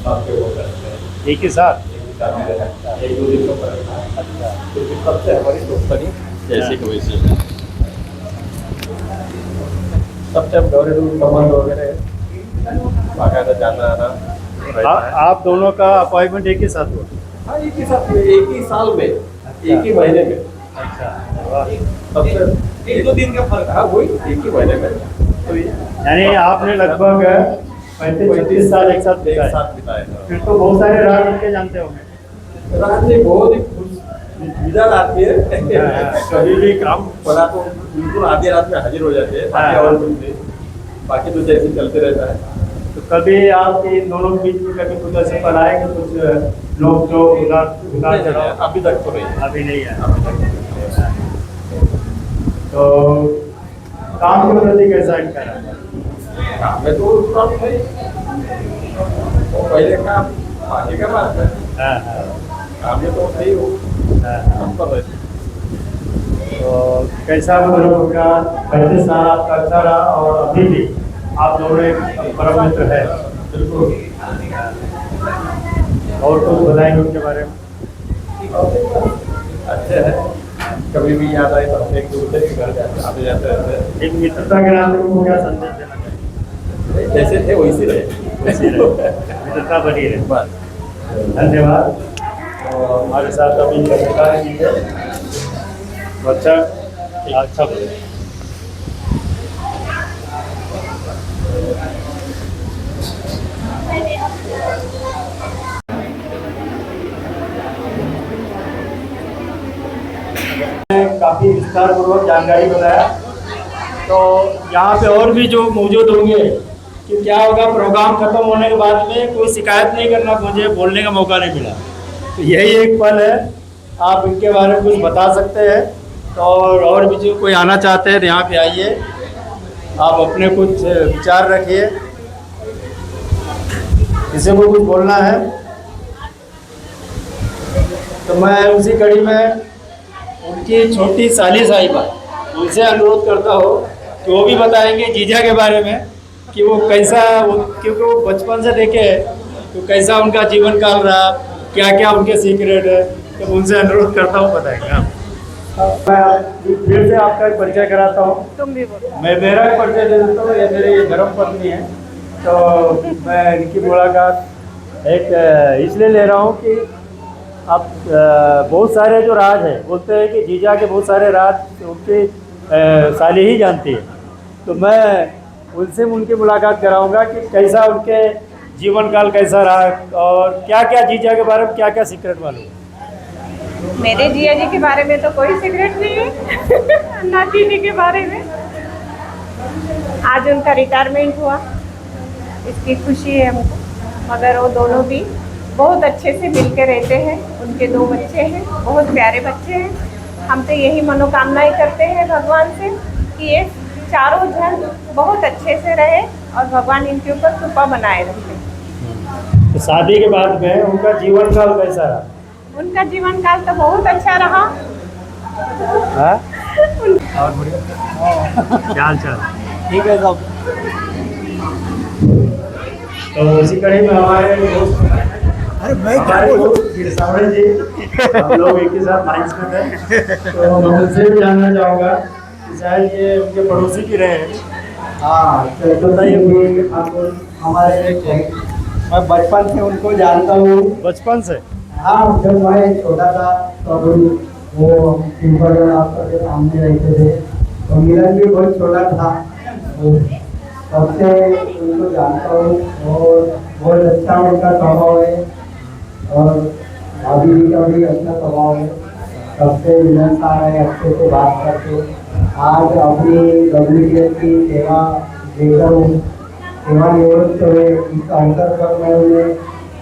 साथ में वो करते हैं, एक ही साथ एक दो दिन का फर्क था। अच्छा, क्योंकि तब से हमारी दोस्ती जैसे कि वैसे सब टाइम दौरे दूर संबंध वगैरह बाकायदा जाना आना। आप दोनों का अपॉइंटमेंट एक ही साथ हुआ? हाँ, एक ही साथ में, एक ही साल में, एक ही महीने में। अच्छा, तब से एक दो दिन का फर्क था, वही एक ही महीने में। तो यानी आपने लगभग 35-36 साल एक साथ बिताए। फिर तो बहुत सारे राज उनके जानते होंगे। रात में बहुत ही मिजाज आती है, कभी भी काम पड़ा तो बिल्कुल आधी रात में हाजिर हो जाते हैं, बाकी और कुछ नहीं, बाकी तो जैसे चलते रहता है। तो कभी आपके इन दोनों के बीच में कभी कुछ ऐसे पल आए कि कुछ लोग जो उदार चढ़ाओ? अभी तक तो नहीं, अभी नहीं है। तो काम के प्रति कैसा इनका रहता है? काम में तो पहले काम आगे का बात है, काम में तो सही हो हम कर रहे थे। तो कैसा मतलब होगा, 35 साल आपका अच्छा रहा और अभी भी आप दोनों एक परम मित्र है? बिल्कुल। और कुछ बताएंगे उनके बारे में? अच्छे है, कभी भी याद आए तो हम एक दूसरे के घर आते जाते रहते हैं। एक मित्रता के नाते उनको क्या संदेश देना चाहिए? जैसे थे वैसे रहे, मित्रता बनी रहे। बस धन्यवाद। और हमारे साथ अभी कविता की है, अच्छा बोले। काफ़ी विस्तार पूर्वक जानकारी बताया। तो यहाँ पे और भी जो मौजूद होंगे कि क्या होगा, प्रोग्राम खत्म होने के बाद में कोई शिकायत नहीं करना, मुझे बोलने का मौका नहीं मिला, तो यही एक पल है। आप इनके बारे में कुछ बता सकते हैं। तो और भी जो कोई आना चाहते हैं तो यहाँ पे आइए, आप अपने कुछ विचार रखिए। किसी को कुछ बोलना है तो मैं उसी कड़ी में उनकी छोटी साली साहिबा उनसे अनुरोध करता हूँ कि वो भी बताएंगे जीजा के बारे में कि वो कैसा, क्योंकि वो बचपन से देखे तो कैसा उनका जीवन काल रहा, क्या क्या उनके सीक्रेट है, तो उनसे अनुरोध करता हूँ बताएंगे आप। मैं फिर से आपका एक परिचय कराता हूँ। तुम भी बोलो। मैं मेरा भी परिचय दे देता हूँ। ये मेरी धर्म पत्नी है। तो मैं इनकी मुलाकात एक इसलिए ले रहा हूँ कि अब बहुत सारे जो राज हैं, बोलते हैं कि जीजा के बहुत सारे राज उनकी साली ही जानती है। तो मैं उनसे उनकी मुलाकात कराऊंगा कि कैसा उनके जीवन काल कैसा रहा और क्या क्या जीजा के बारे में क्या क्या सीक्रेट मालूम है। मेरे जिया जी के बारे में तो कोई सीक्रेट नहीं है ना दीदी के बारे में। आज उनका रिटायरमेंट हुआ, इसकी खुशी है हमको, मगर वो दोनों भी बहुत अच्छे से मिलकर रहते हैं। उनके 2 बच्चे हैं, बहुत प्यारे बच्चे हैं। हम तो यही मनोकामनाएं करते हैं भगवान से कि ये चारों जन बहुत अच्छे से रहे और भगवान इनके ऊपर कृपा बनाए रखे। तो शादी के बाद में उनका जीवन काल कैसा रहा? उनका जीवन काल तो बहुत अच्छा रहा। हाँ? और बढ़िया क्या हाल चाल? ठीक है साहब। तो उसी कड़ी में हमारे गिरसावड़े जी, हम लोग एक ही साथ माइंस में थे। तो मैं उनसे भी जानना चाहूँगा कि शायद ये उनके पड़ोसी भी रहे हैं। हाँ, तो बताइए आप हमारे, मैं बचपन से उनको जानता हूँ। बचपन से? हाँ, जब मैं छोटा था तब वो सिंपल आपके सामने रहते थे, तो मिलन भी बहुत छोटा था, तब से उनको जानता हूँ और बहुत अच्छा उनका स्वभाव है और भाभी जी का भी अच्छा स्वभाव है। सबसे मिलनसार है, अच्छे से बात करते। आज अपनी WTS की सेवा देकर सेवा निवृत्त हुए, इस अवसर पर मैं उन्हें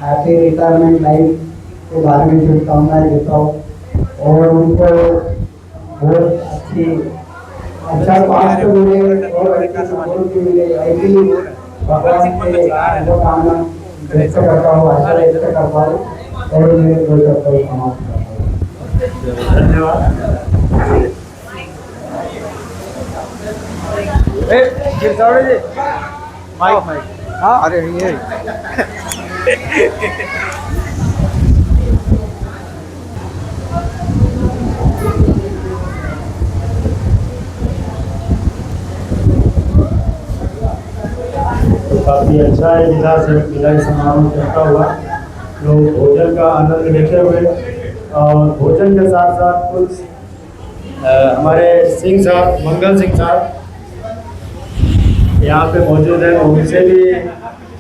हैप्पी रिटायरमेंट लाइफ के बारे में शुभकामनाएं देता हूँ और उनको बहुत अच्छा स्वास्थ्य मिले और अच्छा सपोर्ट भी मिले, ऐसी भगवान से कामना व्यक्त करता हूँ, आशा व्यक्त करता हूँ और मेरे दो शब्द समाप्त करता हूँ। धन्यवाद। हाँ अरे ये काफ़ी अच्छा है विदाई समारोह चलता हुआ लोग भोजन का आनंद लेते हुए और भोजन के साथ साथ कुछ हमारे सिंह साहब, मंगल सिंह साहब यहाँ पे मौजूद है, उनसे भी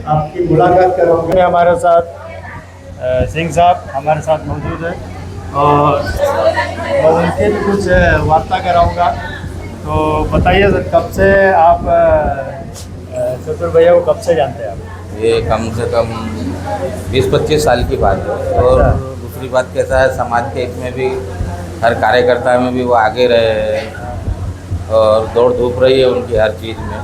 आपकी मुलाकात कराऊंगे। हमारे साथ सिंह साहब हमारे साथ मौजूद है और मैं उनसे भी कुछ वार्ता कराऊंगा। तो बताइए सर, कब से आप चतुर भैया को कब से जानते हैं आप? ये कम से कम 20-25 साल की बात है। और दूसरी बात कैसा है, समाज के इसमें भी हर कार्यकर्ता में भी वो आगे रहे हैं और दौड़ धूप रही है उनकी हर चीज़ में।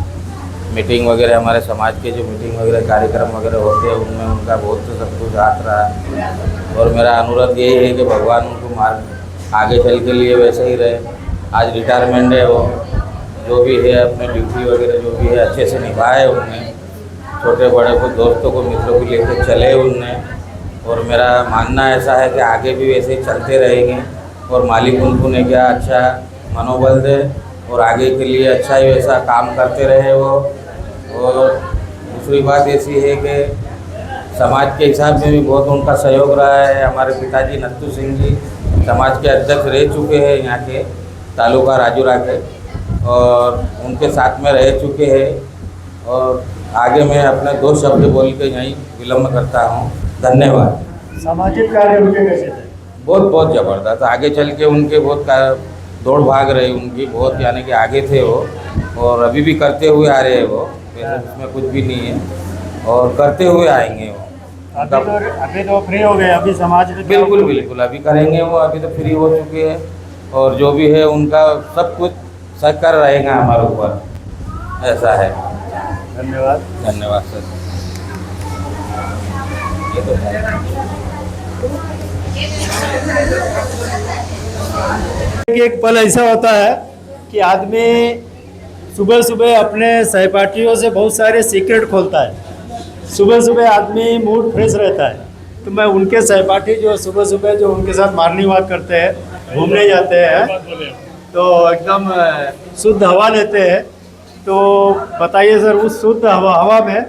मीटिंग वगैरह, हमारे समाज के जो मीटिंग वगैरह कार्यक्रम वगैरह होते हैं उनमें उनका बहुत सब कुछ हाथ रहा है। और मेरा अनुरोध यही है कि भगवान उनको मार्ग आगे चल के लिए वैसे ही रहे। आज रिटायरमेंट है, वो जो भी है अपने ड्यूटी वगैरह जो भी है अच्छे से निभाए उनने, छोटे बड़े को दोस्तों को मित्रों को लेकर चले उनने। और मेरा मानना ऐसा है कि आगे भी वैसे ही चलते रहेंगे और मालिक उनको ने क्या अच्छा मनोबल दे और आगे के लिए अच्छा ही वैसा काम करते रहे वो। और दूसरी बात ऐसी है कि समाज के हिसाब में भी बहुत उनका सहयोग रहा है। हमारे पिताजी नत्थू सिंह जी समाज के अध्यक्ष रह चुके हैं यहाँ के तालुका राजूरा के, और उनके साथ में रह चुके हैं। और आगे मैं अपने 2 शब्द बोल के यहीं विलम्ब करता हूँ। धन्यवाद। सामाजिक कार्य उनके कैसे थे? बहुत ज़बरदस्त। आगे चल के उनके बहुत दौड़ भाग रही उनकी, बहुत यानी कि आगे थे वो और अभी भी करते हुए आ रहे हैं वो, उसमें कुछ भी नहीं है और करते हुए आएंगे वो। अभी तो फ्री हो गए, अभी समाज में बिल्कुल अभी करेंगे वो, अभी तो फ्री हो चुके हैं और जो भी है उनका सब कुछ सहकार रहेगा हमारे ऊपर, ऐसा है। धन्यवाद सर। ये तो एक पल ऐसा होता है कि आदमी सुबह सुबह अपने सहपाठियों से बहुत सारे सीक्रेट खोलता है। सुबह सुबह आदमी मूड फ्रेश रहता है, तो मैं उनके सहपाठी जो सुबह सुबह जो उनके साथ मॉर्निंग वॉक करते हैं, घूमने जाते हैं, तो एकदम शुद्ध हवा लेते हैं। तो बताइए सर, उस शुद्ध हवा में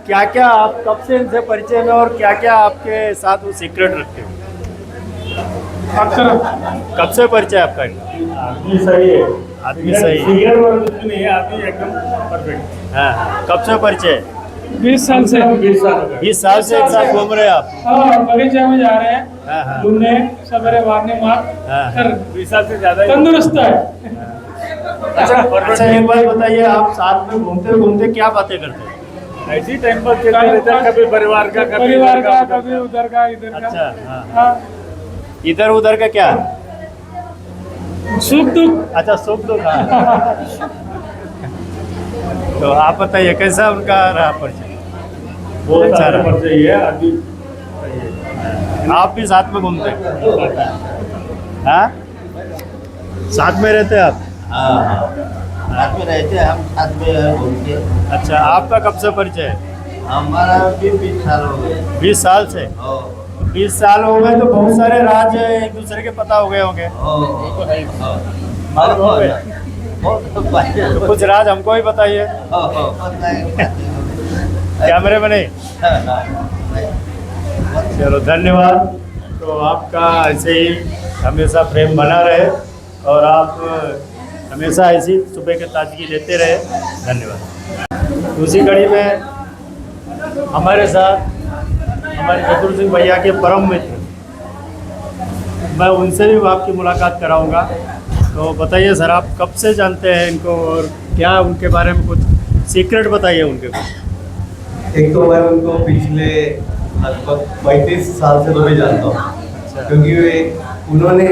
क्या क्या आप कब से इनसे परिचय में और क्या क्या आपके साथ वो सीक्रेट रखते हो? कब से परिचय आपका? आदमी सही है, आदमी सही सीक्रेट और कुछ नहीं है, आदमी एकदम परफेक्ट। हाँ, कब से परिचय? 20 साल से 20 साल से एक साथ घूम रहे हैं आप? हाँ, बगीचे में जा रहे हैं घूमने, सवेरे मॉर्निंग वॉक कर 20 साल से ज़्यादा तंदुरुस्त है। अच्छा एक बात बताइए, आप साथ में घूमते घूमते क्या बातें करते हैं? ऐसी टाइम पर चलते रहते हैं, कभी परिवार का, कभी उधर का इधर का। अच्छा, हाँ, इधर उधर का क्या? सुख दुख। अच्छा, सुख दुख। तो आप बताइए कैसा उनका रहा परिचय? बहुत अच्छा अच्छा रहा। परिचय है अभी। आप भी साथ में घूमते हैं? हाँ, साथ में रहते हैं आप? हाँ, साथ में रहते हैं हम, साथ में घूमते हैं। अच्छा, आपका कब से परिचय है? हमारा भी 20 साल हो गए। 20 साल से? 20 साल हो गए तो बहुत सारे राज एक दूसरे के पता हो गए होंगे। मालूम हो गए? तो कुछ राज हमको ही बताइए। कैमरे में नहीं? चलो धन्यवाद। तो आपका ऐसे ही हमेशा प्रेम बना रहे और आप हमेशा ऐसी सुबह के ताजगी लेते रहे। धन्यवाद। उसी कड़ी में हमारे साथ हमारे चतुर सिंह भैया के परम मित्र, मैं उनसे भी आपकी मुलाकात कराऊंगा। तो बताइए सर, आप कब से जानते हैं इनको और क्या उनके बारे में कुछ सीक्रेट बताइए उनके कुछ। एक तो मैं उनको पिछले लगभग 35 साल से तो मैं जानता हूँ, क्योंकि उन्होंने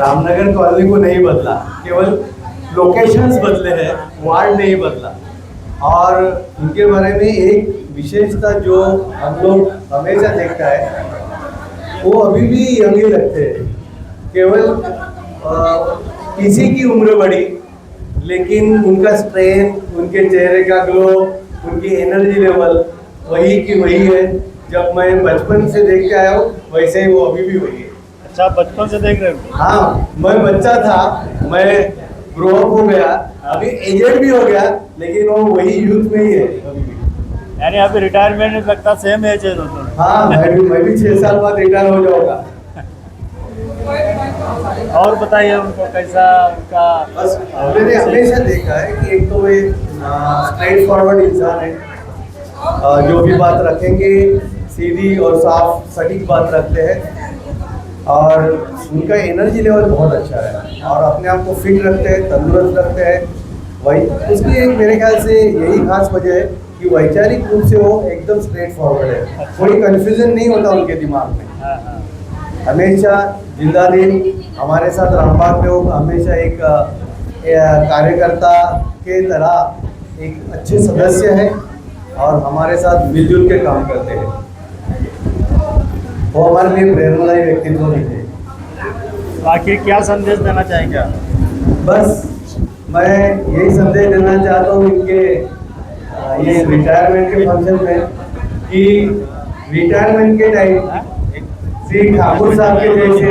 रामनगर कॉलोनी को नहीं बदला, केवल लोकेशंस बदले हैं, वार्ड नहीं बदला। और उनके बारे में एक विशेषता जो हम लोग हमेशा देखता है, वो अभी भी यंग ही लगते हैं। केवल किसी की उम्र बड़ी, लेकिन उनका स्ट्रेंथ, उनके चेहरे का ग्लो, उनकी एनर्जी लेवल वही की वही है। जब मैं बचपन से देख के आया हूँ, वैसे ही वो अभी भी वही है। अच्छा, बचपन से देख रहे हो? हाँ, मैं बच्चा था, मैं ग्रो अप हो गया, अभी एजेड भी हो गया, लेकिन वो वही यूथ में ही है अभी भी। यानी अभी रिटायरमेंट नहीं लगता, सेम एज है दोनों। हाँ, मैं भी 6 साल बाद रिटायर हो जाऊंगा। और बताइए उनको कैसा उनका। बस मैंने हमेशा देखा है कि एक तो वे स्ट्रेट फॉरवर्ड इंसान है, जो भी बात रखेंगे सीधी और साफ सटीक बात रखते हैं, और उनका एनर्जी लेवल बहुत अच्छा है और अपने आप को फिट रखते हैं, तंदुरुस्त रखते हैं। वही उसकी एक मेरे ख्याल से यही खास वजह है कि वैचारिक रूप से वो एकदम स्ट्रेट फॉरवर्ड है, कोई कंफ्यूजन नहीं होता उनके दिमाग में। हमेशा जिंदा दिल हमारे साथ रामबाग में वो हमेशा एक कार्यकर्ता के तरह एक अच्छे सदस्य हैं और हमारे साथ मिलजुल के काम करते हैं। वो हमारे लिए प्रेरणादायी व्यक्तित्व भी थे। आखिर क्या संदेश देना चाहेंगे आप? बस मैं यही संदेश देना चाहता हूँ इनके ये रिटायरमेंट के फंक्शन में कि रिटायरमेंट के टाइम श्री ठाकुर साहब के जैसे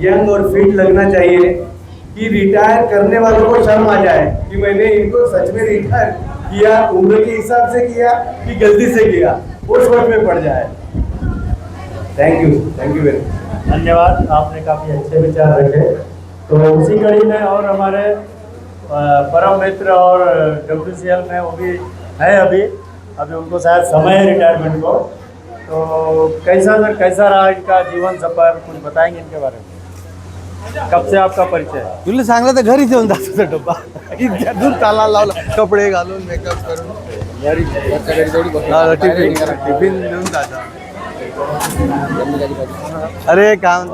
यंग और फिट लगना चाहिए कि रिटायर करने वालों को शर्म आ जाए कि मैंने इनको सच में रिटायर किया, उम्र के हिसाब से किया कि गलती से किया, वो सोच में पड़ जाए। Thank you very much. धन्यवाद, आपने काफ़ी अच्छे विचार रखे। तो उसी कड़ी में और हमारे परम मित्र और WCL में वो भी है अभी उनको शायद समय है रिटायरमेंट को। तो कैसा रहा इनका जीवन सफर, कुछ बताएंगे इनके बारे में? कब से आपका परिचय है? तुला सांगलं तर घरीच येऊन जात होता डब्बा, इथून ताला लावला, कपडे घालून मेकअप करून टिफिन देऊन जाता। अरे काम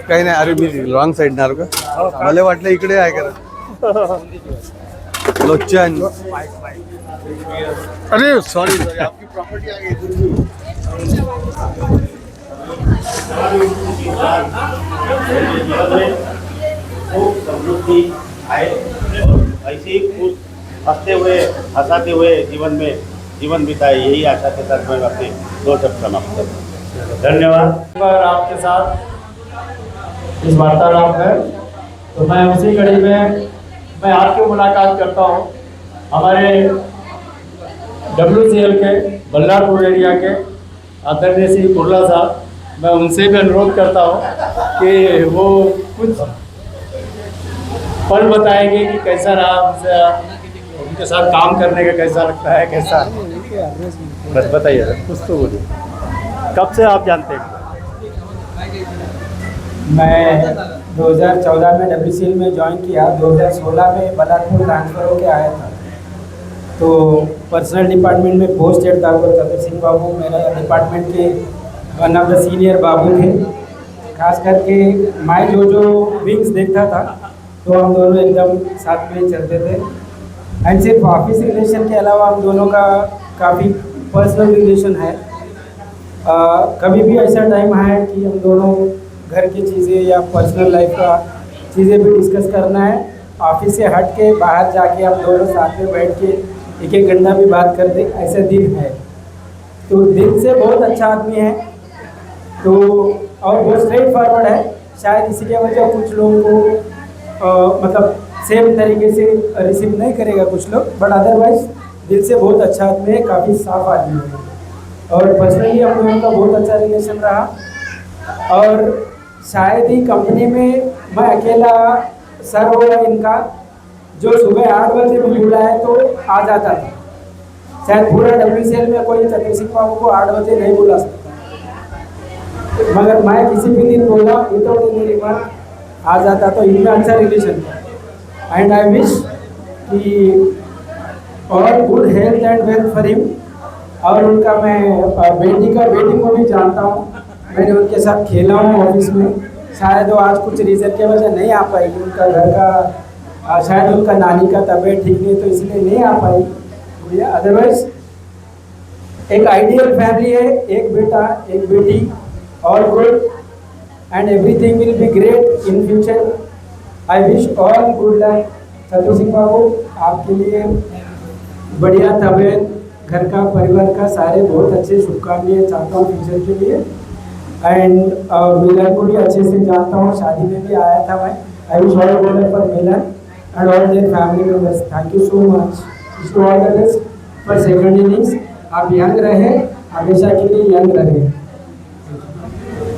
काही नाही, अरे मी रॉंग साइड ना का, मला वाटलं इकडे आहे का लोचन। अरे सॉरी आपकी प्रॉपर्टी आ गई। समृद्धि आए और ऐसे ही खुश हंसते हुए हंसाते हुए जीवन बिताए, यही आशा के साथ मैं अपने 2 शब्द समाप्त करता हूँ। धन्यवाद। आपके साथ इस वार्तालाप में तो मैं उसी कड़ी में मैं आपकी मुलाकात करता हूँ हमारे WCL के बल्लारपुर एरिया के आदरणीय श्री कुर्ला साहब। मैं उनसे भी अनुरोध करता हूँ कि वो कुछ पल बताएंगे कि कैसा रहा उनके साथ काम करने का, कैसा लगता है, कैसा। बस बताइए कुछ तो बोलिए। कब से आप जानते हैं? मैं 2014 में WCL में ज्वाइन किया, 2016 में बल्लारपुर ट्रांसफ़र होकर आया था। तो पर्सनल डिपार्टमेंट में पोस्ट हेड था कपिल सिंह बाबू, मेरा डिपार्टमेंट के वन ऑफ द सीनियर बाबू थे। खास करके मैं जो विंग्स देखता था तो हम दोनों एकदम साथ में चलते थे। एंड सिर्फ ऑफिस रिलेशन के अलावा हम दोनों का काफ़ी पर्सनल रिलेशन है। कभी भी ऐसा टाइम है कि हम दोनों घर की चीज़ें या पर्सनल लाइफ का चीज़ें भी डिस्कस करना है, ऑफिस से हट के बाहर जाके हम दोनों साथ में बैठ के 1-1 घंटा भी बात करते, ऐसे दिन है। तो दिल से बहुत अच्छा आदमी है, तो और बहुत स्ट्रेट फॉरवर्ड है। शायद इसी की वजह कुछ लोगों को मतलब सेम तरीके से रिसीव नहीं करेगा कुछ लोग, बट अदरवाइज दिल से बहुत अच्छा आदमी है, काफ़ी साफ आदमी है। और पर्सनली हम लोगों का बहुत अच्छा रिलेशन रहा। और शायद ही कंपनी में मैं अकेला सर होगा इनका जो सुबह 8 बजे भी बुलाए तो आ जाता था। शायद पूरा WCL में कोई कपिल सिंह बाबू को 8 बजे नहीं बुला सकता, मगर मैं किसी भी दिन बोला विदाउट एनी रिमार्क आ जाता। तो इनका अच्छा रिलेशन था। एंड आई विश कि और good health and wealth for him. और उनका मैं बेटी को भी जानता हूँ, मैंने उनके साथ खेला हूँ ऑफिस में। शायद वो आज कुछ रीज़न की वजह नहीं आ पाएगी, उनका घर का शायद उनका नानी का तबीयत ठीक नहीं, तो इसलिए नहीं आ पाई गुड़िया। अदरवाइज एक आइडियल फैमिली है, एक बेटा एक बेटी, all good and everything will be great in future. I wish all good luck. चतुर सिंह बाबू, आपके लिए बढ़िया तबीयत, घर का परिवार का सारे बहुत अच्छे शुभकामनाएं चाहता हूँ फ्यूचर के लिए। एंड मिलन को भी अच्छे से जानता हूँ, शादी में भी आया था मैं। I wish all good luck for Milan and all their family members. Thank you so much. Wish you all the best for second innings. आप यंग रहे, हमेशा के लिए यंग रहे।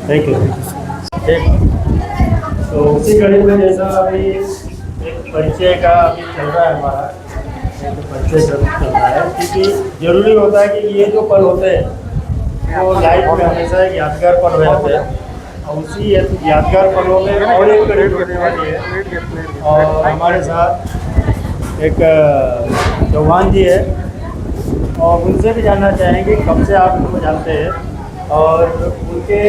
Thank you. तो उसी कड़ी में जैसा अभी एक परिचय का अभी चल रहा है हमारा, एक परिचय चल रहा है, क्योंकि ज़रूरी होता है कि ये जो पल होते हैं वो लाइफ में हमेशा एक यादगार पल रहते हैं। और उसी यादगार पलों में और एक कड़ी होने वाली है, और हमारे साथ एक चौहान जी है, और उनसे भी जानना चाहेंगे कब से आप उनको जानते हैं और उनके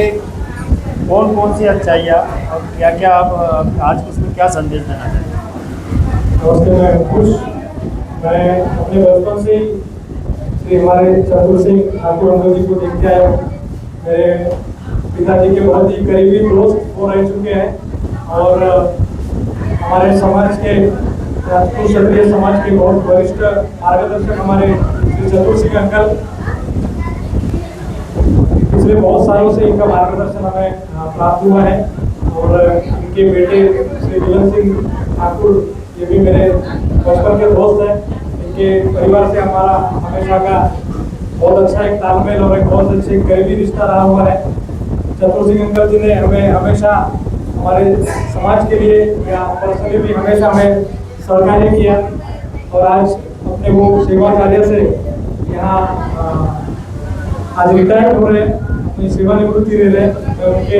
कौन कौन सी अच्छाइयाँ और क्या क्या आप आज उसमें क्या संदेश देना चाहेंगे। नमस्ते, मैं खुश। मैं अपने बचपन से श्री हमारे चतुर सिंह ठाकुर अंकल जी को देखते आया हूँ। मेरे पिताजी के बहुत ही करीबी दोस्त वो रह चुके हैं, और हमारे समाज के राजपूत क्षत्रिय समाज के बहुत वरिष्ठ मार्गदर्शक हमारे श्री चतुर सिंह अंकल। पिछले बहुत सालों से इनका मार्गदर्शन हमें प्राप्त हुआ है, और इनके बेटे श्री मिलन सिंह ठाकुर, ये भी मेरे बचपन के दोस्त हैं। इनके परिवार से हमारा हमेशा का बहुत अच्छा एक तालमेल और एक बहुत अच्छे करीबी रिश्ता रहा हुआ है। चतुर सिंह अंकल जी ने हमें हमेशा हमारे समाज के लिए या पर्सनली भी हमेशा हमें सहकार्य किया, और आज अपने वो सेवा कार्य से यहाँ आज रिटायर्ड हो रहे हैं, अपनी सेवानिवृत्ति ले रहे हैं। मैं उनके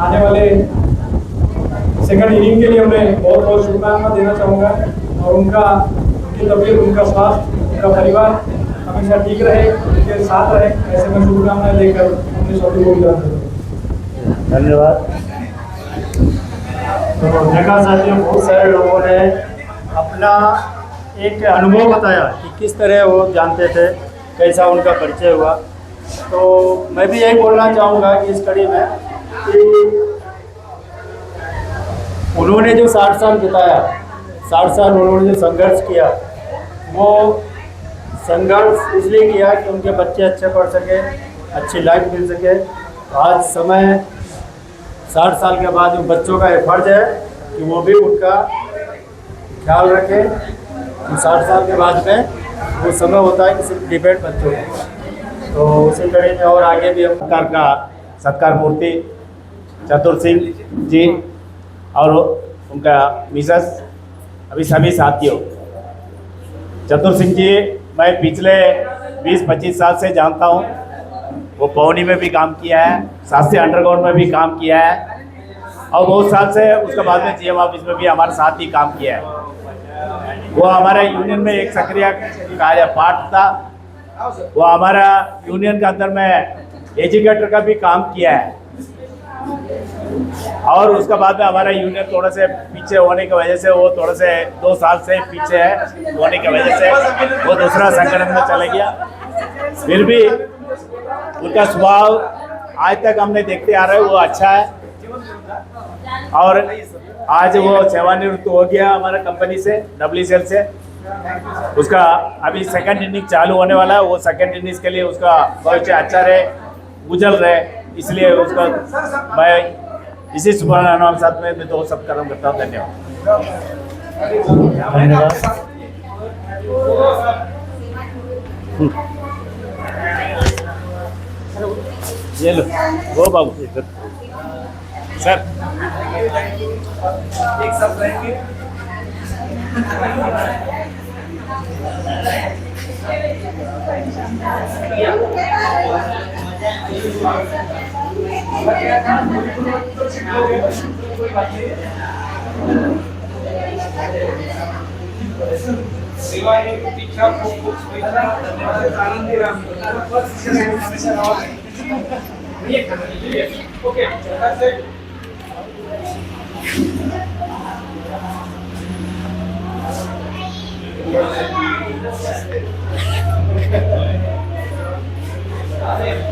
आने वाले सेकंड इनिंग के लिए उन्हें बहुत बहुत शुभकामना देना चाहूँगा, और उनकी तबीयत, उनका स्वास्थ्य, उनका परिवार हमेशा ठीक रहे, उनके साथ रहे, ऐसे मैं शुभकामनाएं लेकर अपने सभी को विदा करता हूँ। धन्यवाद। तो देखा साथियों, बहुत सारे लोगों ने अपना एक अनुभव बताया कि किस तरह वो जानते थे, कैसा उनका परिचय हुआ। तो मैं भी यही बोलना चाहूँगा कि इस कड़ी में कि उन्होंने जो 60 साल बिताया, 60 साल उन्होंने जो संघर्ष किया, वो संघर्ष इसलिए किया कि उनके बच्चे अच्छे पढ़ सके, अच्छी लाइफ मिल सके। आज समय 60 साल के बाद उन बच्चों का ये फर्ज है कि वो भी उनका ख्याल रखें। 60 साल के बाद में वो समय होता है कि सिर्फ डिबेट बच्चों का। तो उसी कड़ी में और आगे भी हम सरकार का सत्कार मूर्ति चतुर सिंह जी और उनका मिसेस, अभी सभी साथियों। चतुर सिंह जी मैं पिछले 20-25 साल से जानता हूँ। वो पौनी में भी काम किया है, शास्त्री अंडरग्राउंड में भी काम किया है, और बहुत साल से उसके बाद में जीएम ऑफिस में भी हमारे साथ ही काम किया है। वो हमारे यूनियन में एक सक्रिय कार्य पार्ट था। वो हमारा यूनियन के अंदर में एजुकेटर का भी काम किया है, और उसके बाद में हमारा यूनियन थोड़ा से पीछे होने की वजह से वो थोड़ा से 2 साल से पीछे है होने की वजह से वो दूसरा संगठन में चला गया। फिर भी उनका स्वभाव आज तक हमने देखते आ रहे हैं, वो अच्छा है, और आज वो सेवानिवृत्त हो गया हमारा कंपनी से, WCL से। उसका अभी सेकंड इनिंग चालू होने वाला है। वो सेकंड इनिंग के लिए उसका भविष्य अच्छा रहे, उजल रहे, इसलिए उसका मैं इसी शुभकामनाओं के साथ में तो सब कर्म करता हूँ। धन्यवाद। ये लो वो बाबू इधर सर एक सब रहेंगे। कोई बात नहीं। सेवा ही दीक्षा खूप खूप शुभेच्छा. धन्यवाद. आनंदी राहा. हमेशा राहा. ओके. That's it.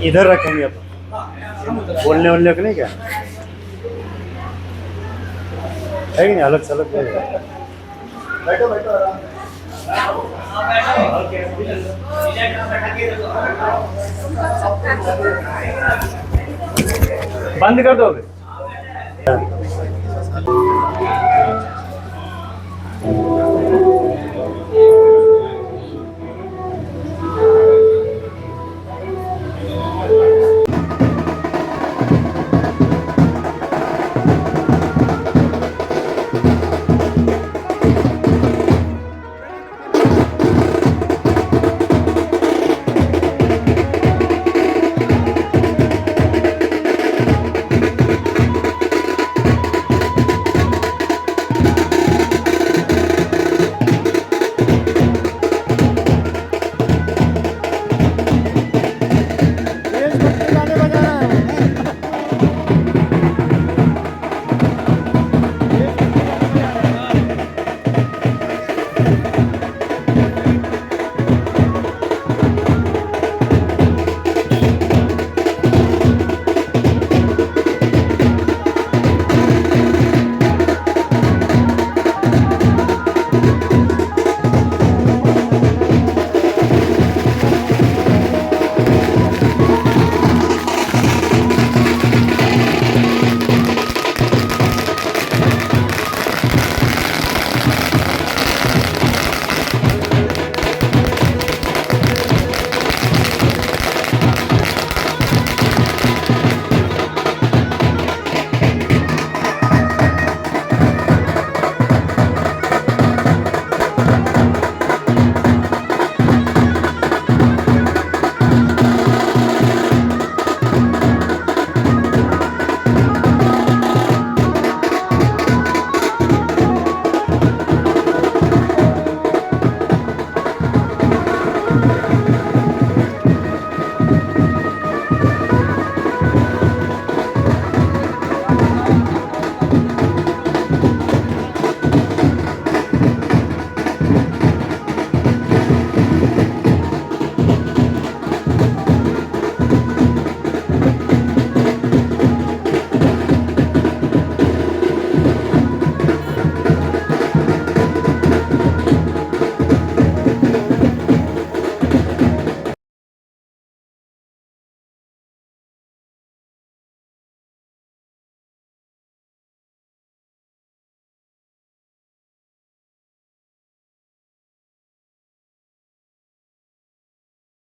इधर रखेंगे अपन बोलने वोलने का नहीं क्या है कि नहीं अलग से अलग बैठो बैठो बंद कर दो अभी